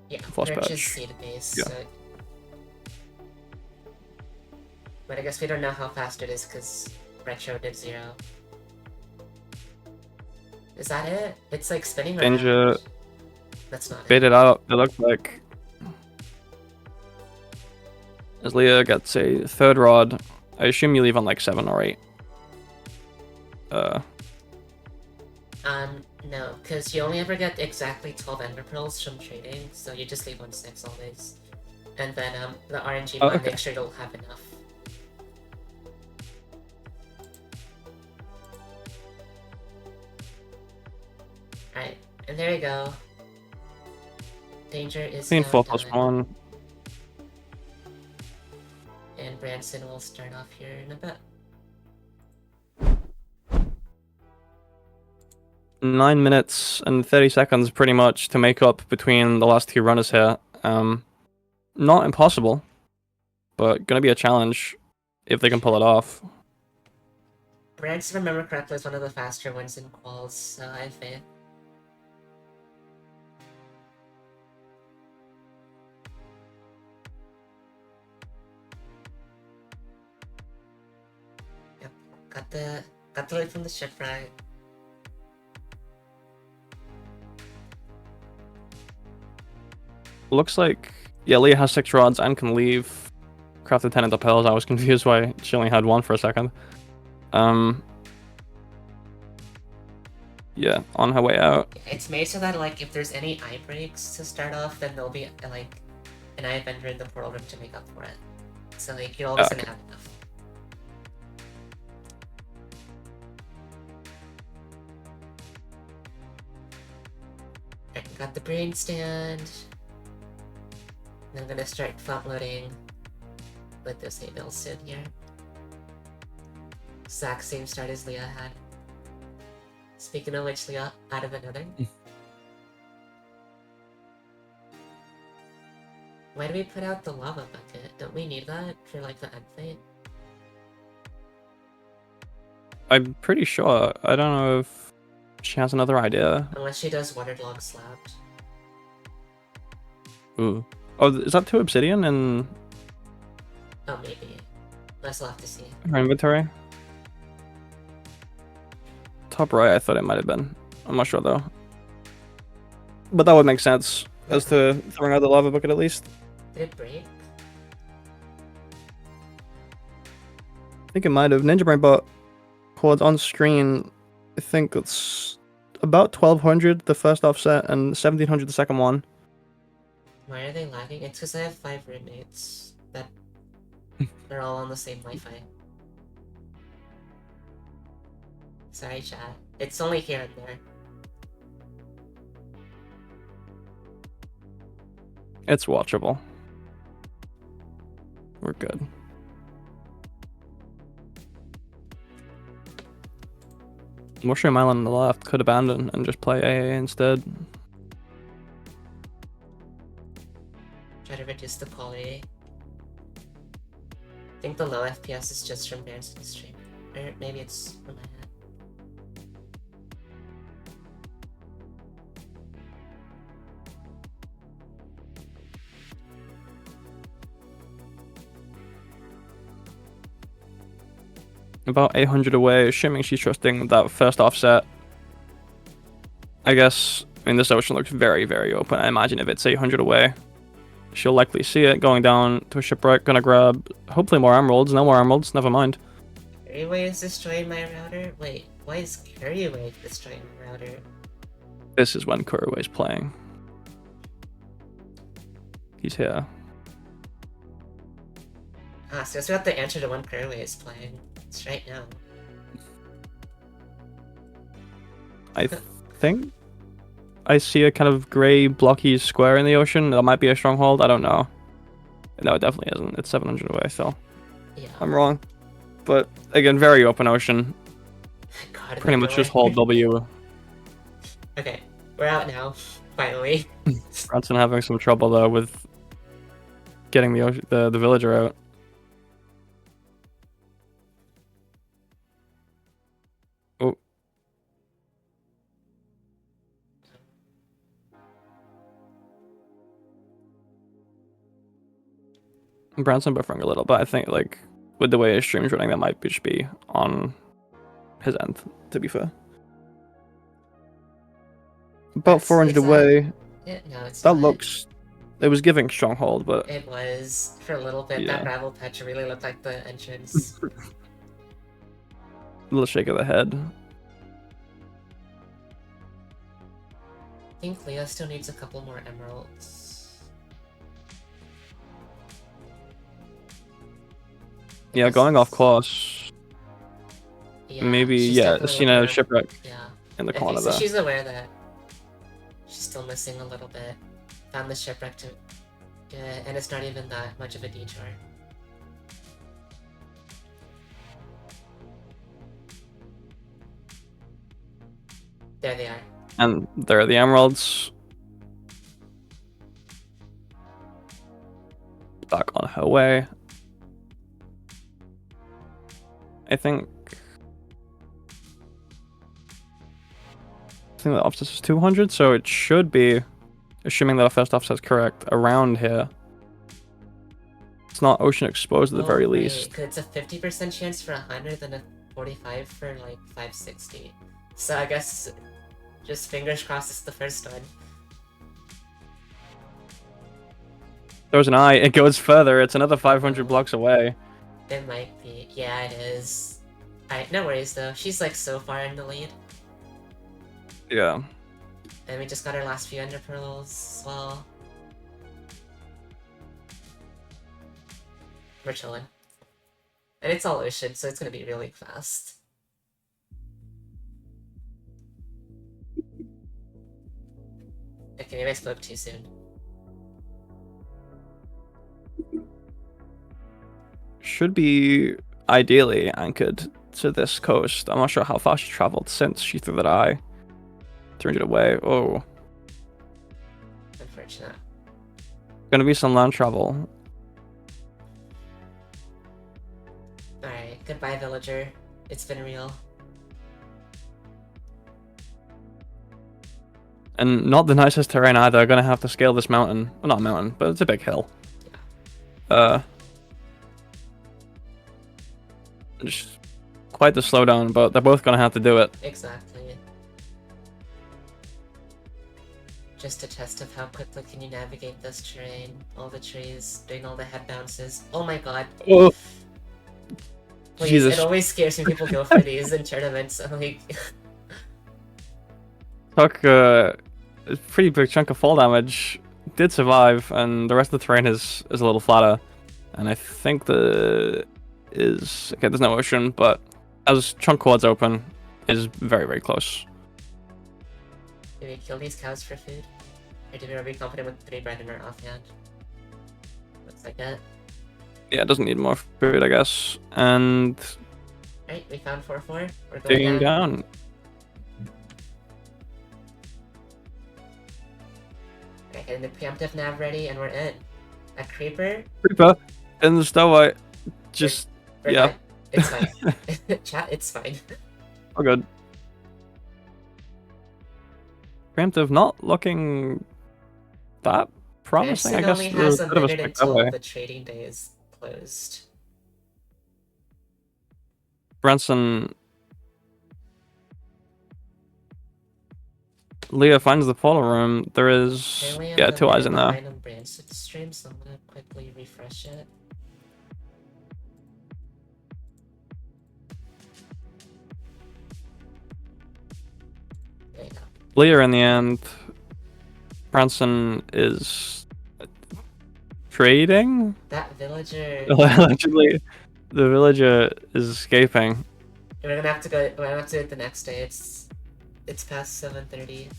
Yeah, Force perch is patch. seed base. Yeah. So... But I guess we don't know how fast it is because Retro did 0. Is that it? It's like spinning around. Danger That's not it. baited out. It looks like. As Leah gets a third rod, I assume you leave on like 7 or 8. No, because you only ever get exactly 12 Ender Pearls from trading, so you just leave on 6 always. And then the RNG mod okay. makes sure you'll have enough. Alright, and there you go. Danger is Clean now 4 done. plus 1. And Branson will start off here in a bit. 9 minutes and 30 seconds pretty much to make up between the last 2 runners here. Not impossible, but gonna be a challenge if they can pull it off. Branson, if I remember correctly, is one of the faster ones in quals, so I have faith. Yep, got the light from the ship right. Looks like, yeah, Leah has 6 rods and can leave. Crafted 10 into pearls. I was confused why she only had 1 for a second. Yeah, on her way out. It's made so that like if there's any eye breaks to start off, then there'll be like an eye vendor in the portal room to make up for it. So like you're always Okay. gonna have enough. Alright, got the brain stand. And I'm gonna start front loading with those 8 mils soon here. Exact same start as Leah had. Speaking of which, Leah, out of another. Why do we put out the lava bucket? Don't we need that for like the end fate? I'm pretty sure. I don't know if she has another idea. Unless she does waterlogged slabs. Ooh. Oh, is that 2 obsidian in Oh, maybe. Let's have to see. her inventory? Top right, I thought it might have been. I'm not sure though. But that would make sense as to throwing out the lava bucket at least. Did it break? I think it might have. Ninja Brain bot quads on screen. I think it's about 1200 the first offset and 1700 the second one. Why are they lagging? It's because I have 5 roommates that are all on the same Wi-Fi. Sorry, chat. It's only here and there. It's watchable. We're good. Mushroom Island on the left could abandon and just play AA instead. Try to reduce the poly. I think the low FPS is just from Branson's stream. Or maybe it's from my head. About 800 away, assuming she's trusting that first offset. I guess, I mean, this ocean looks very, very open. I imagine if it's 800 away, she'll likely see it going down to a shipwreck, gonna grab hopefully more emeralds. No more emeralds, never mind. Curryway is destroying my router? Wait, why is Curryway destroying my router? This is when Kuruway's playing. He's here. Ah, so we got the answer to when Curryway is playing. It's right now. I think I see a kind of grey blocky square in the ocean. That might be a stronghold. I don't know. No, it definitely isn't. It's 700 away, so Yeah. I'm wrong. But again, very open ocean. God, Pretty much just hold W. Okay, we're out now. Finally. Branson having some trouble though with getting the villager out. Oh. Branson buffering a little, but I think like with the way his stream's running, that might just be on his end, to be fair. About 400 away. No, it's That not. looks... It was giving stronghold, but... It was for a little bit. Yeah. That gravel patch really looked like the entrance. A little shake of the head. I think Leo still needs a couple more emeralds. Yeah, going off course. Yeah, Maybe, she's yeah, definitely seen looking a around- shipwreck Yeah. in the Okay, corner so there. she's aware that she's still missing a little bit. Found the shipwreck to, and it's not even that much of a detour. There they are. And there are the emeralds. Back on her way. I think the offset is 200, so it should be, assuming that our first offset is correct, around here. It's not ocean exposed at the very wait, least. 'cause it's a 50% chance for 100 and a 45 for like 560. So I guess just fingers crossed it's the first one. There's an eye, it goes further, it's another 500 blocks away. It might be. Yeah, it is. Alright, no worries though. She's like so far in the lead. Yeah. And we just got our last few ender pearls as well. We're chilling. And it's all ocean, so it's gonna be really fast. Okay, maybe I spoke too soon. Should be ideally anchored to this coast. I'm not sure how far she traveled since she threw that eye. 300 away. Oh. Unfortunate. Gonna be some land travel. Alright, goodbye villager. It's been real. And not the nicest terrain either. Gonna have to scale this mountain. Well, not a mountain, but it's a big hill. Just quite the slowdown, but they're both gonna have to do it. Exactly. Just a test of how quickly can you navigate this terrain. All the trees, doing all the head bounces. Oh my god. Oh. Please, Jesus. it always scares me people go for these in tournaments. I'm like... Took a pretty big chunk of fall damage. Did survive, and the rest of the terrain is a little flatter. And I think okay, there's no ocean, but as chunk quads open, is very, very close. Do we kill these cows for food? Or are we confident with 3 bread in our offhand? Looks like it. Yeah, it doesn't need more food, I guess. And Right, we found 4-4. We're going digging down. down. Okay, getting the preemptive nav ready, and we're in. A creeper? Creeper in the stowaway. Just, We're yeah. fine. It's fine. Chat, it's fine. All good. Preemptive not looking that promising, I Anderson guess. only has a a bit of a minute stick that until way. the trading day is closed. Branson. Leah finds the portal room. There is, Apparently I'm yeah, a 2 eyes minute in there. behind on Branson's stream, so I'm gonna quickly refresh it. There you go. Leah in the end. Branson is trading? That villager. Allegedly, the villager is escaping. We're gonna have to go. We're gonna have to do it the next day. It's past 7:30.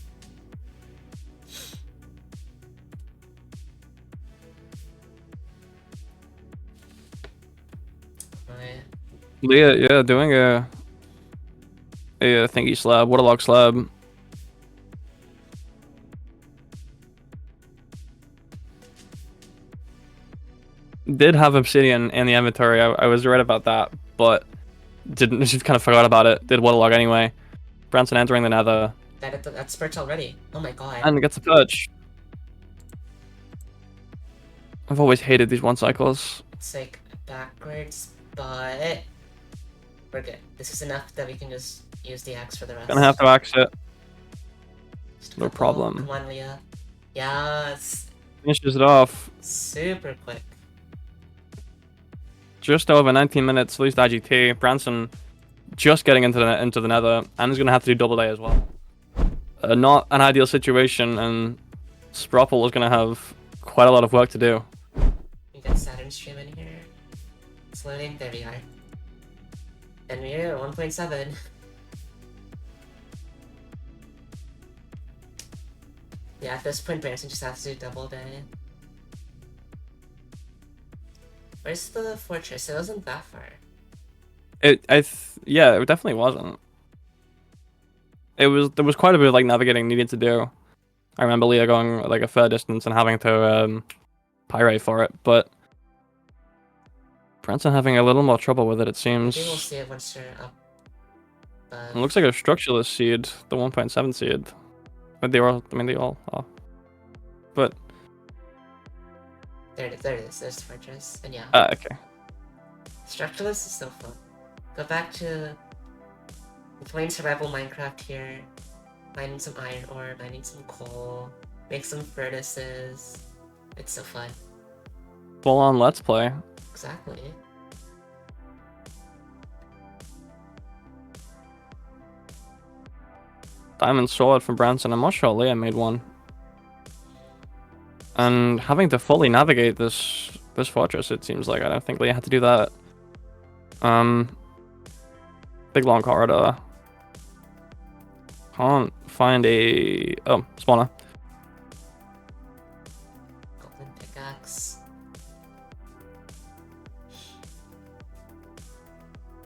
Right. Leah, yeah, doing a thingy slab, waterlock slab. did have obsidian in the inventory. I was right about that, but didn't just kind of forgot about it. Did waterlog anyway. Branson entering the nether. That's Birch already. Oh my god. And gets a perch. I've always hated these 1 cycles. It's like backwards, but we're good. This is enough that we can just use the axe for the rest. Gonna have to axe it. Just a No couple. problem. Come on, Leah. Yes. Finishes it off. Super quick. Just over 19 minutes, least IGT. Branson just getting into the nether, and is gonna have to do double day as well. Not an ideal situation, and Sproppel is gonna have quite a lot of work to do. We got Saturn stream in here. It's loading. There we are. And we're at 1.7. Yeah, at this point, Branson just has to do double day. Where's the fortress? It wasn't that far. Yeah, it definitely wasn't. There was quite a bit of like navigating needed to do. I remember Leah going like a fair distance and having to pyrite for it, but Branson having a little more trouble with it, it seems. Maybe we'll see it once you're up. It looks like a structureless seed, the 1.7 seed. But they all are. But There it is. There's the fortress. And yeah. okay. Structureless is so fun. Go back to playing survival Minecraft here. Mining some iron ore, mining some coal, make some furnaces. It's so fun. Full on let's play. Exactly. Diamond sword from Branson. I'm not sure Leah made one. And having to fully navigate this fortress, it seems like. I don't think Leah had to do that. Big long corridor. Can't find a spawner. Golden pickaxe.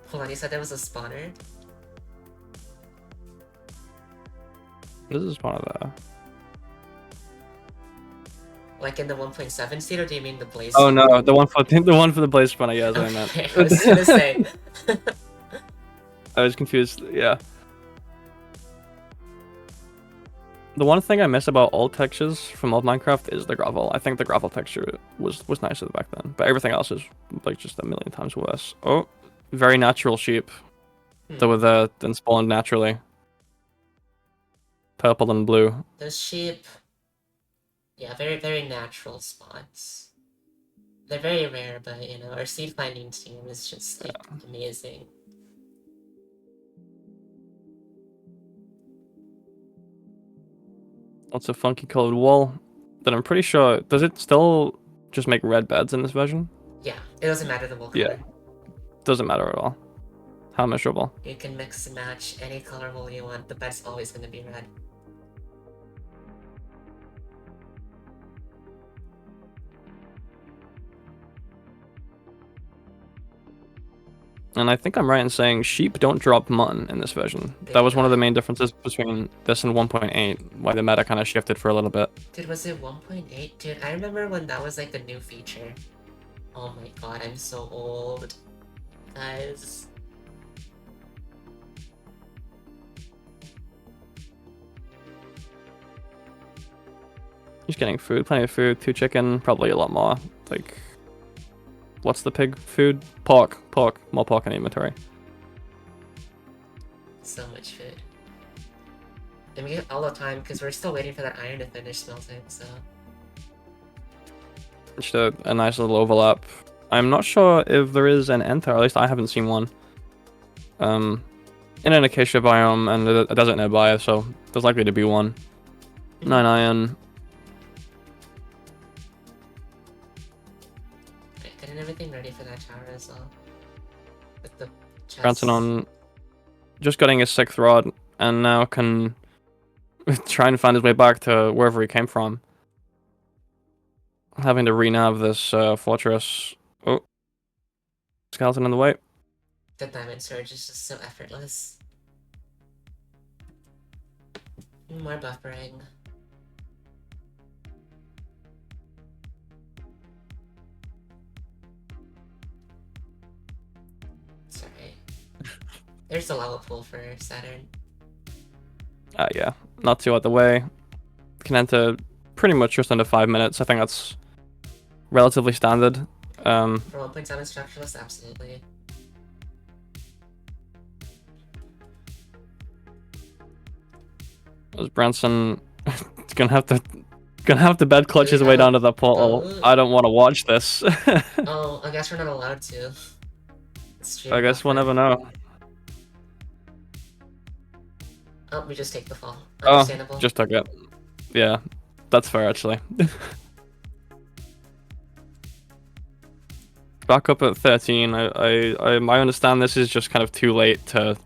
Hold on, you said there was a spawner? This is a spawner there. Like in the 1.7 seed, or do you mean the blaze? Oh no, the one for the blaze spawner. Yeah, that's what I meant. Okay, I was gonna say. I was confused. Yeah. The one thing I miss about old textures from old Minecraft is the gravel. I think the gravel texture was nicer back then, but everything else is like just a million times worse. Oh, very natural sheep that were there and spawned naturally. Purple and blue. Those sheep. Yeah, very, very natural spawns. They're very rare, but you know, our seed finding team is just like amazing. Lots of funky colored wool that I'm pretty sure, does it still just make red beds in this version? Yeah, it doesn't matter the wool color. Yeah. Doesn't matter at all. How miserable. You can mix and match any color wool you want, the bed's always gonna be red. And I think I'm right in saying sheep don't drop mutton in this version. That was one of the main differences between this and 1.8, why the meta kind of shifted for a little bit. Dude, was it 1.8? Dude, I remember when that was like a new feature. Oh my god, I'm so old. Guys. Just getting food, plenty of food, 2 chicken, probably a lot more. Like, what's the pig food? Pork, more pork in the inventory. So much food. And we get all the time because we're still waiting for that iron to finish smelting, so. Just a nice little overlap. I'm not sure if there is an enter, at least I haven't seen one. In an acacia biome and a desert nearby, so there's likely to be one. 9 iron. Getting everything ready for that tower as well. With the chest. Branson on just getting his 6th rod and now can try and find his way back to wherever he came from. Having to renav this fortress. Oh, skeleton in the way. The diamond surge is just so effortless. More buffering. Sorry. There's a lava pool for Saturn. Yeah, not too out the way. Can enter pretty much just under 5 minutes. I think that's relatively standard. For 1.7 structuralist, absolutely. As Branson gonna have to bed clutch his way down to the portal. I don't want to watch this. Oh, I guess we're not allowed to. I guess we'll never know. Oh, we just take the fall. Oh, Understandable. just took it. Yeah, that's fair actually. Back up at 13. I understand this is just kind of too late to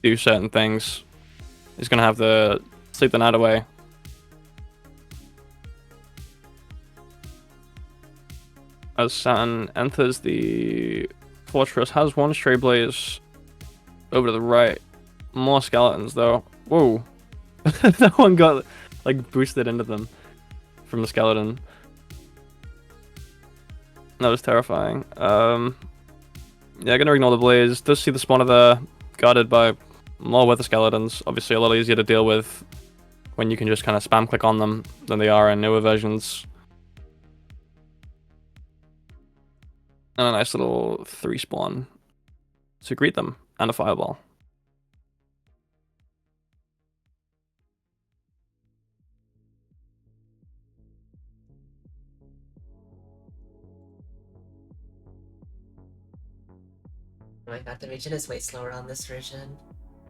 do certain things. He's gonna have to sleep the night away. As Saturn enters the fortress, has one stray blaze over to the right. More skeletons though. Whoa. That one got like boosted into them from the skeleton. That was terrifying. Yeah, gonna ignore the blaze. Does see the spawner there, guarded by more weather skeletons. Obviously a little easier to deal with when you can just kind of spam click on them than they are in newer versions. And a nice little 3 spawn to greet them, and a fireball. Oh my god, the region is way slower on this version.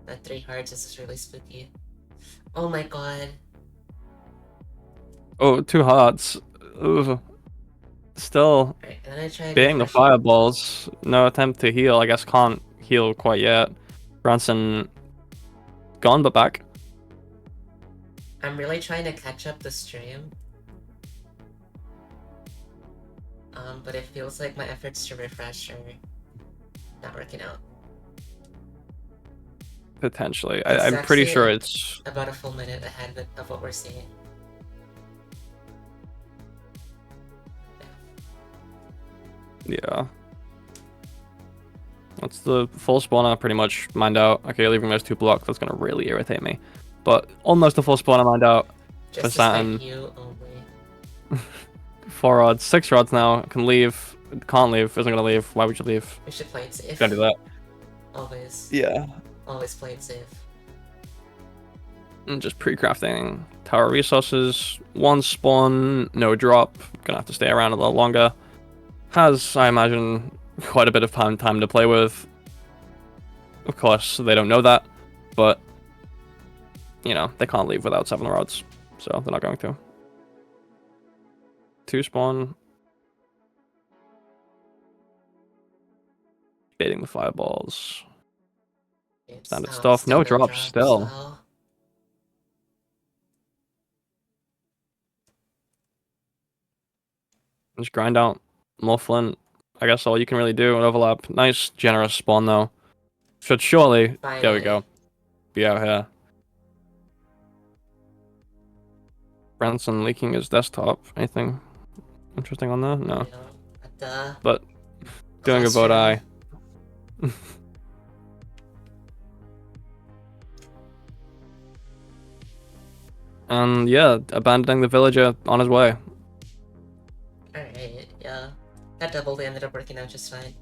That 3 hearts is really spooky. Oh my god. Oh, 2 hearts. Ugh. Still Right, and then I tried baiting the refreshing. fireballs. No attempt to heal. I guess can't heal quite yet. Branson gone but back. I'm really trying to catch up the stream. But it feels like my efforts to refresh are not working out. Potentially. It's I'm pretty actually sure it's... about a full minute ahead of what we're seeing. Yeah. That's the full spawner pretty much mined out. Okay, leaving those 2 blocks, that's gonna really irritate me. But almost a full spawner mined out. Just For to spite Saturn. you only. 4 rods, 6 rods now. Can leave. Can't leave. Isn't gonna leave. Why would you leave? We should play it safe. Don't do that. Always. Yeah. Always play it safe. And just pre-crafting tower resources. 1 spawn, no drop. Gonna have to stay around a little longer. Has, I imagine, quite a bit of time to play with. Of course, they don't know that, but you know, they can't leave without 7 rods, so they're not going to. 2 spawn. Baiting the fireballs. Standard stuff. Still No drops still. so- Just grind out more flint. I guess all you can really do. An overlap. Nice, generous spawn though. Should surely. There we go. Be out here. Branson leaking his desktop. Anything interesting on there? No. But doing a boat eye. And yeah, abandoning the villager on his way. Alright, yeah. That double ended up working out just fine.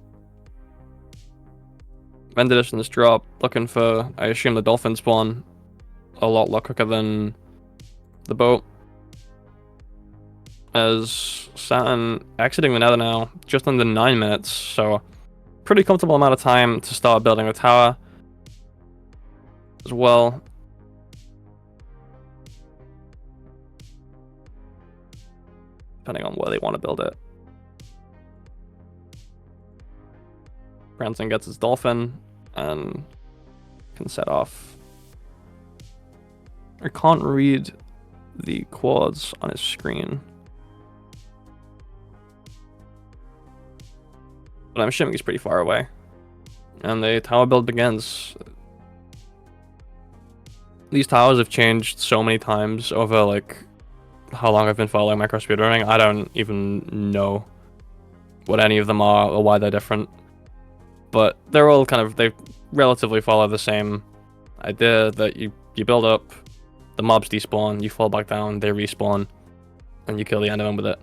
Vendor distance drop, looking for, I assume, the dolphin spawn. A lot quicker than the boat. As Saturn exiting the nether now, just under 9 minutes, so pretty comfortable amount of time to start building the tower as well. Depending on where they want to build it. Branson gets his dolphin and can set off. I can't read the quads on his screen, but I'm assuming he's pretty far away. And the tower build begins. These towers have changed so many times over like how long I've been following micro speedrunning. I don't even know what any of them are or why they're different. But they're all they relatively follow the same idea that you build up, the mobs despawn, you fall back down, they respawn, and you kill the enderman with it.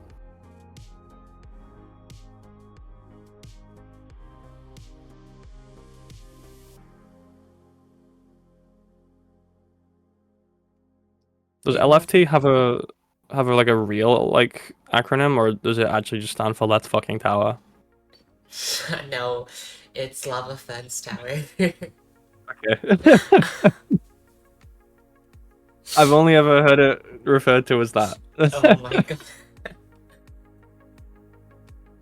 Does LFT have a like a real acronym, or does it actually just stand for Let's Fucking Tower? No, it's Lava Fence Tower. Okay. I've only ever heard it referred to as that. Oh my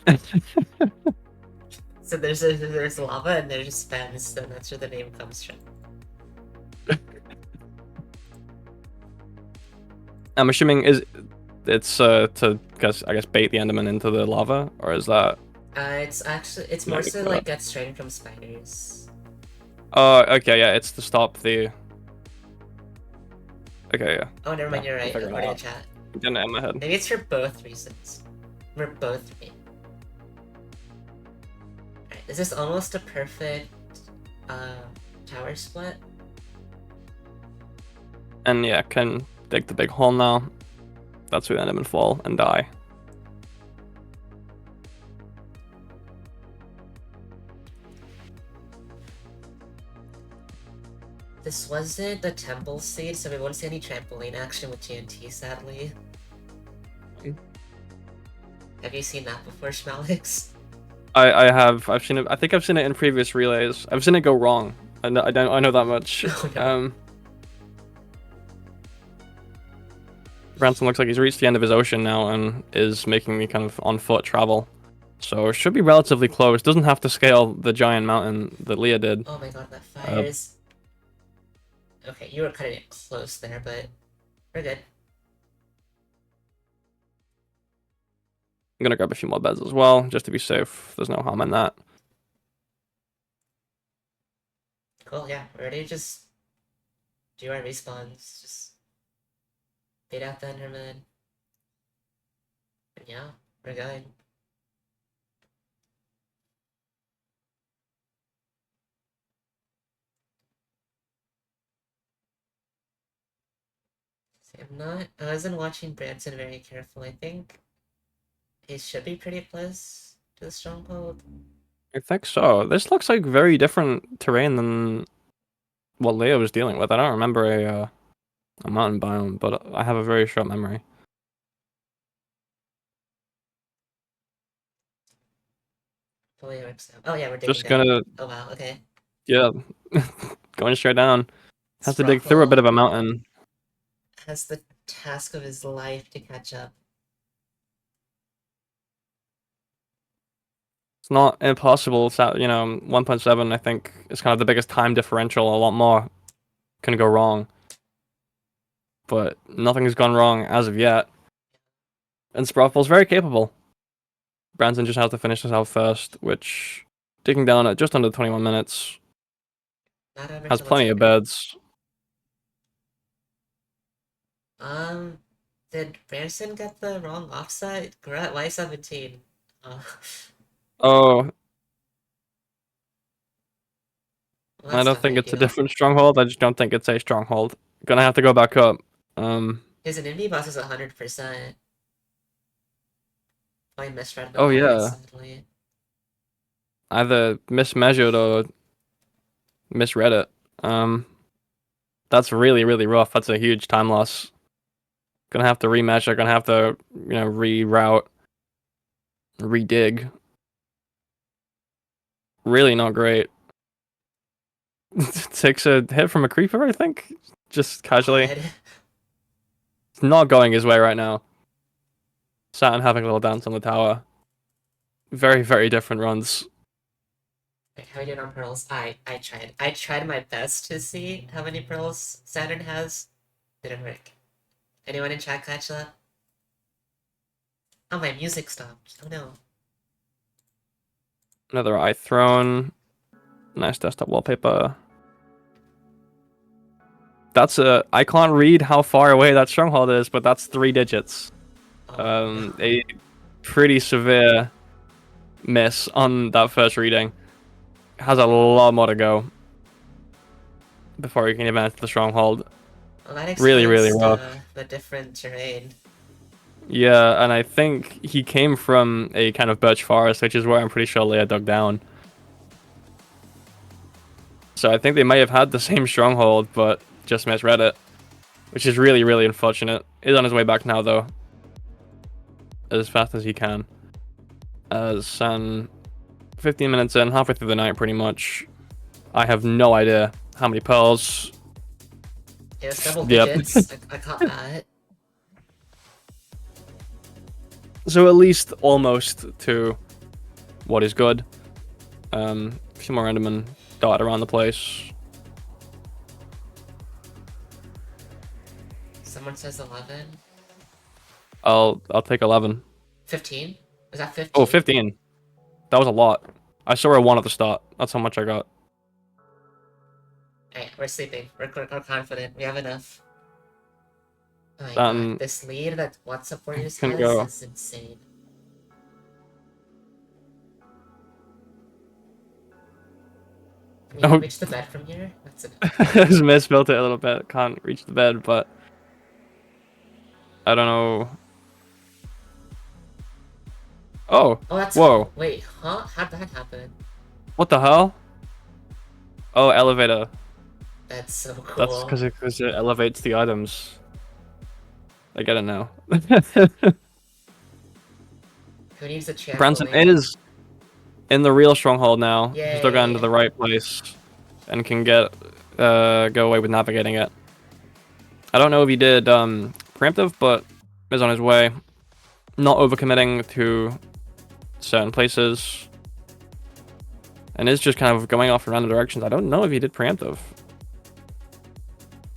god. So there's lava and there's fence, and that's where the name comes from. I'm assuming it's to I guess bait the enderman into the lava, or is that? It's more so like get strength from spiders. Oh, okay, yeah, it's to stop the. Okay, yeah. Oh, never mind, Yeah, you're right. figured it According out. to chat, Getting it in my head. maybe it's for both reasons. For both. Alright, is this almost a perfect tower split? And yeah, can dig the big hole now. That's where the enderman fall and die. This wasn't the temple seed, so we won't see any trampoline action with TNT, sadly. Have you seen that before, Schmalix? I have. I've seen it. I think I've seen it in previous relays. I've seen it go wrong. I know that much. Oh, no. Branson looks like he's reached the end of his ocean now and is making the kind of on foot travel. So it should be relatively close. Doesn't have to scale the giant mountain that Leah did. Oh my god, that fires. Okay, you were cutting it close there, but we're good. I'm gonna grab a few more beds as well, just to be safe. There's no harm in that. Cool, yeah, we're ready to just do our respawns. Just bait out the Enderman. And yeah, we're going. See, I wasn't watching Branson very carefully. I think he should be pretty close to the stronghold. I think so. This looks like very different terrain than what Leah was dealing with. I don't remember a mountain biome, but I have a very short memory. Fully works out. Oh yeah, we're digging Just down. gonna, Oh wow, okay. yeah, going straight down. Has to dig through a bit of a mountain. Has the task of his life to catch up. It's not impossible. It's at, 1.7, I think, is kind of the biggest time differential. A lot more can go wrong. But nothing has gone wrong as of yet. And Sproutful's very capable. Branson just has to finish this out first, which, digging down at just under 21 minutes, Not over has till plenty it's of beds. Did Branson get the wrong offset? Why 17? Oh, Well, I that's don't not think it's a ideal. different stronghold. I just don't think it's a stronghold. Gonna have to go back up. His enemy boss is 100%. I misread the Oh, odds, yeah. sadly. Either mismeasured or misread it. That's really, really rough. That's a huge time loss. Gonna have to remeasure, gonna have to, reroute, redig. Really not great. Takes a hit from a creeper, I think. Just casually. God. It's not going his way right now. Saturn having a little dance on the tower. Very, very different runs. Like, how are you doing on pearls? I tried. I tried my best to see how many pearls Saturn has. Didn't work. Anyone in chat catch that? Oh, my music stopped. Oh no. Another eye throne. Nice desktop wallpaper. That's I can't read how far away that stronghold is, but that's 3 digits. Oh, no. A pretty severe miss on that first reading. Has a lot more to go before he can even enter the stronghold. Well, that Really, really explains rough. the different terrain. Yeah, and I think he came from a kind of birch forest, which is where I'm pretty sure Leia dug down. So I think they may have had the same stronghold, but just misread it, which is really, really unfortunate. He's on his way back now, though, as fast as he can. As 15 minutes in, halfway through the night, pretty much. I have no idea how many pearls. It was double Yep. digits. I caught that. So at least almost to what is good. A few more Endermen dotted around the place. Someone says 11. I'll take 11. 15? Was that 15? Oh, 15. That was a lot. I saw a 1 at the start. That's how much I got. Hey, we're sleeping. We're confident. We have enough. Oh my Um, god, this lead that WhatsApp Warriors can has go. is insane. Can you Oh. reach the bed from here? That's it. Just misbuilt it a little bit. Can't reach the bed, but I don't know. Oh, Oh, that's. whoa. Wait, huh? How'd that happen? What the hell? Oh, elevator. That's so cool. That's because it elevates the items. I get it now. Who needs a trampoline? Branson is in the real stronghold now. He's dug Yay. into the right place and can get go away with navigating it. I don't know if he did preemptive, but is on his way. Not overcommitting to certain places. And is just kind of going off in random directions. I don't know if he did preemptive.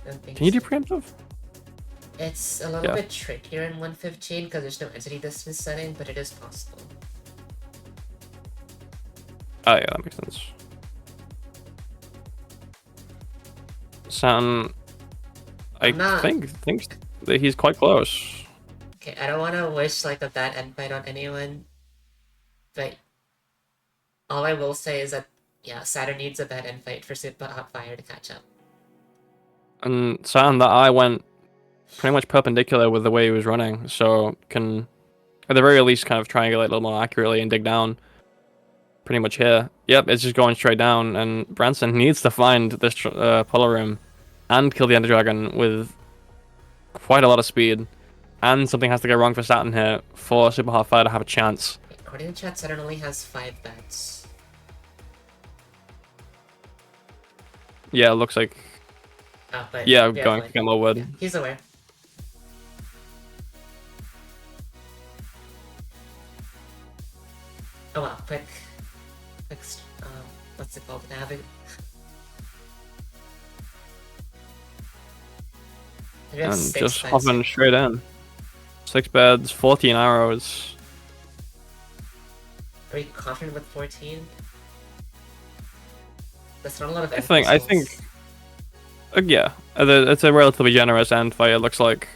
Don't think Can you do so. preemptive? It's a little Yeah. bit trickier in 115 because there's no entity distance setting, but it is possible. Oh yeah, that makes sense. Saturn, I I'm not- think thinks that he's quite close. Okay, I don't want to wish like a bad end fight on anyone, but all I will say is that yeah, Saturn needs a bad end fight for Super Hot Fire to catch up. And Saturn, that eye went pretty much perpendicular with the way he was running, so can at the very least kind of triangulate a little more accurately and dig down. Pretty much here. Yep, it's just going straight down, and Branson needs to find this polar room and kill the Ender Dragon with quite a lot of speed. And something has to go wrong for Saturn here for Super Hot Fire to have a chance. According to chat, Saturn only has 5 bets. Yeah, it looks like. Oh, but Yeah, we have, going like- to get more wood. Yeah, he's aware. Oh wow, quick, what's it called? Navig. We have And 6 just bets. hopping straight in. 6 beds, 14 arrows. Are you confident with 14? That's not a lot of I end think, puzzles. yeah, it's a relatively generous end fight. It looks like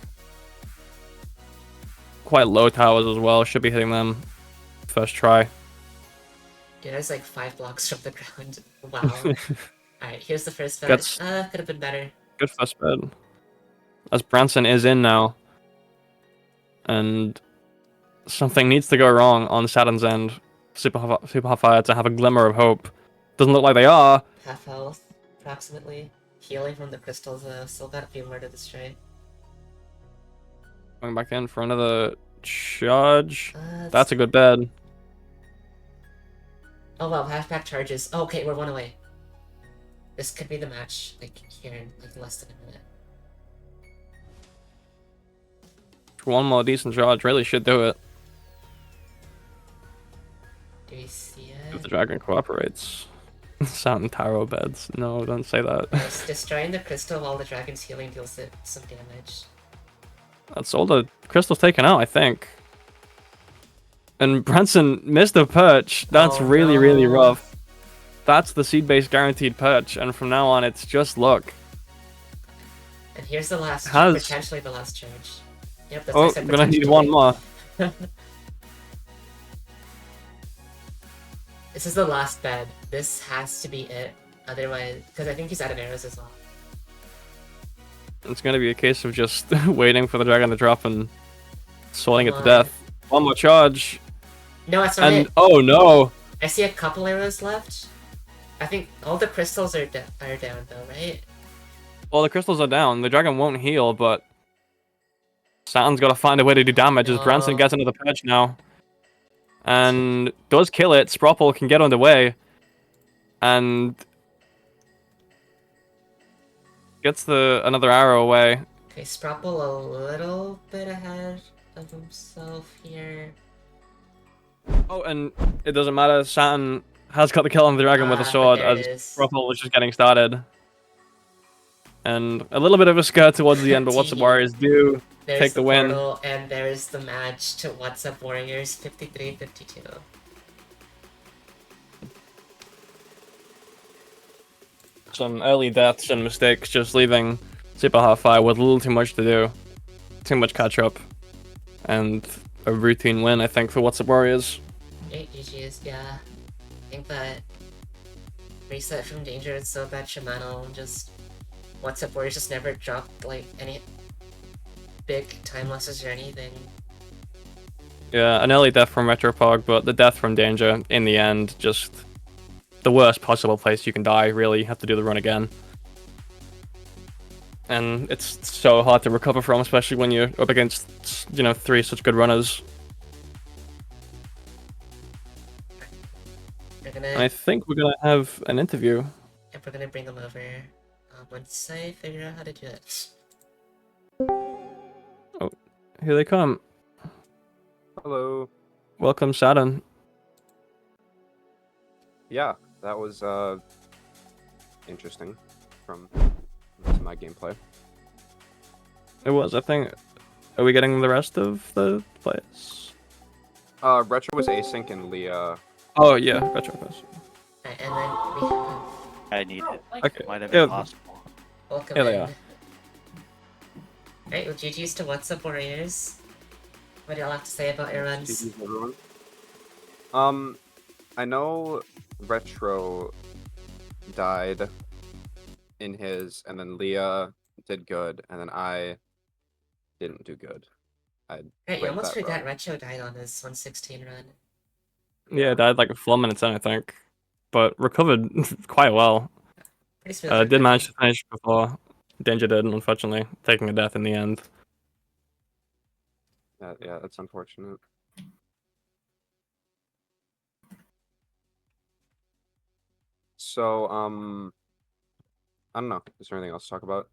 quite low towers as well. Should be hitting them first try. Yeah, there's like 5 blocks from the ground. Wow. Alright, here's the first bet. Gets- Could have been better. Good first bed. As Branson is in now, and something needs to go wrong on Saturn's end. Super Hot Fire to have a glimmer of hope. Doesn't look like they are. Half health, approximately. Healing from the crystals, still got a few more to destroy. Going back in for another charge. Let's That's a good bed. Oh wow, halfback charges. Oh, okay, we're 1 away. This could be the match, like, here in like less than a minute. One more decent charge really should do it. Do we see If it? the dragon cooperates. Saturn tarot beds. No, don't say that. Yes, destroying the crystal while the dragon's healing deals it some damage. That's all the crystals taken out, I think. And Branson missed a perch. That's Oh, really, really no. rough. That's the seed-based guaranteed perch, and from now on, it's just luck. And here's the last, Has- potentially the last charge. Yep, that's Oh, I said gonna need potentially. one more. This is the last bed. This has to be it. Otherwise, because I think he's out of arrows as well. It's gonna be a case of just waiting for the dragon to drop and swatting it Come to on. death. One more charge, No, that's not and it. oh no! I see a couple arrows left. I think all the crystals are down though, right? Well, the crystals are down. The dragon won't heal, but Saturn's got to find a way to do damage as Branson No. gets into the perch now. And does kill it. Spropple can get underway. And gets another arrow away. Okay, Sprapple a little bit ahead of himself here. Oh, and it doesn't matter. Saturn has got the kill on the dragon with a But sword there it as is. Spropple was just getting started. And a little bit of a scare towards the end, but what's the Warriors do? There's Take the win. portal, and there's the match to What's Up Warriors 53-52. Some early deaths and mistakes, just leaving Super Half-Fi with a little too much to do. Too much catch-up. And a routine win, I think, for What's Up Warriors. Great GG's, yeah. I think that reset from danger is so bad. Shimano just What's Up Warriors just never dropped like any big time losses or anything. Yeah, an early death from Retropog, but the death from danger, in the end, just the worst possible place you can die, really. You have to do the run again. And it's so hard to recover from, especially when you're up against, you know, 3 such good runners. We're gonna, I think we're gonna have an interview. if we're gonna bring them over once I figure out how to do it. Oh, here they come. Hello. Welcome, Saturn. Yeah, that was interesting from my gameplay. It was, I think. Are we getting the rest of the players? Retro was async and Leah. Oh, yeah, Retro was. And then we have I need it. Okay. Might have been possible. welcome Here they in. are. Alright, well GG's to What's Up Warriors. What do y'all have to say about your runs? GG's everyone. I know Retro died in his, and then Leah did good, and then I didn't do good. Right, you quit almost that forgot run. Retro died on his 116 run. Yeah, died like 4 minutes in, I think. But recovered quite well. Pretty smooth Did recovery. manage to finish before Danger did, unfortunately, taking a death in the end. Yeah, that's unfortunate. So, I don't know. Is there anything else to talk about?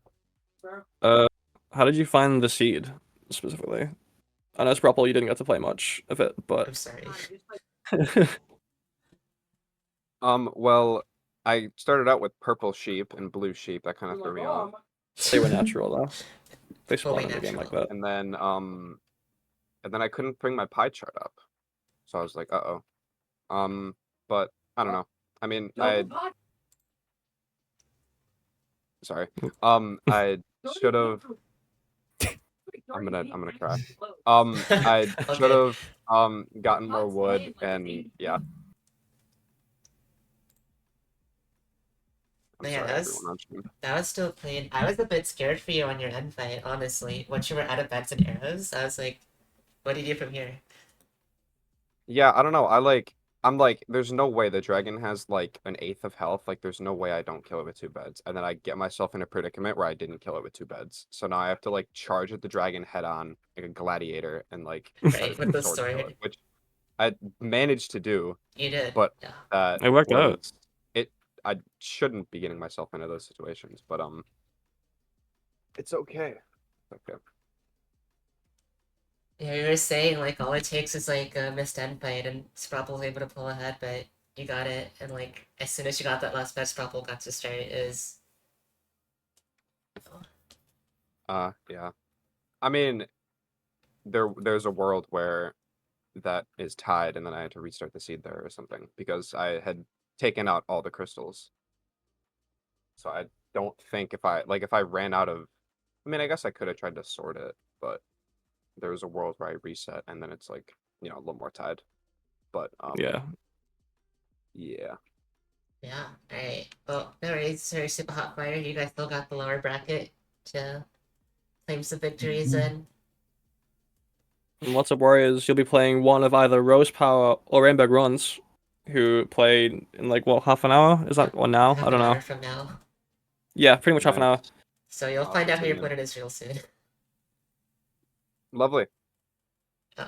How did you find the seed, specifically? I know Sprapple, you didn't get to play much of it, I'm but... sorry. Well, I started out with purple sheep and blue sheep. That kind of threw me off. They were natural, though. They Fully spawn in the game like natural. that. And then I couldn't bring my pie chart up. So I was like, uh-oh. But I don't know. I mean, sorry. I should have. I'm gonna cry. I should have gotten more wood, and yeah. I'm Yeah, sorry, that was, everyone on stream. that was still playing. I was a bit scared for you on your end fight, honestly. Once you were out of beds and arrows, I was like, what do you do from here? Yeah, I don't know. I'm like, there's no way the dragon has like an eighth of health. Like, there's no way I don't kill it with 2 beds. And then I get myself in a predicament where I didn't kill it with 2 beds. So now I have to like charge at the dragon head on like a gladiator and like Right, with the sword kill sword. it, which I managed to do. You did. But Yeah. It worked out. I shouldn't be getting myself into those situations, but it's okay. Okay. Yeah, you were saying like all it takes is like a missed end fight and Sprapple was able to pull ahead, but you got it, and like as soon as you got that last bed, Sprapple got to start. Is Yeah. I mean, there's a world where that is tied, and then I had to restart the seed there or something because I had taken out all the crystals. So I don't think if I ran out of, I mean, I guess I could have tried to sort it, but there was a world where I reset and then it's like, you know, a little more tied. But Yeah. Yeah. Yeah. All right. Well, no worries. Sorry, Super Hot Fire. You guys still got the lower bracket to claim some victories in. And what's up, Warriors? You'll be playing one of either Rose Power or Rainbow Runs, who played in like what, half an hour? Is that one now? Half I don't an know. hour from now. Yeah, pretty much half an hour. Nice. So you'll I'll find have out to who your tune in. opponent is real soon. Lovely. All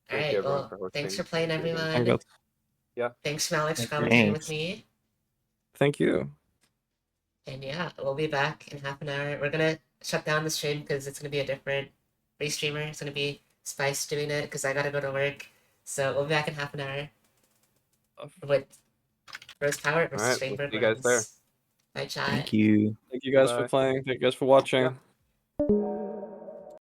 Thank right. you, everyone, Well, for hosting. thanks for playing, Thank you again. I'm everyone. good. Yeah. Thanks, Alex, for Thank you. commentating with Thanks. me. Thank you. And yeah, we'll be back in half an hour. We're gonna shut down the stream because it's gonna be a different restreamer. It's gonna be Spice doing it because I gotta go to work. So we'll be back in half an hour with Rose Power versus Alright, we'll Rainbow see you guys there. Runs. Bye, chat. Thank you. Thank you guys Bye. for playing. Thank you guys for watching. Yeah.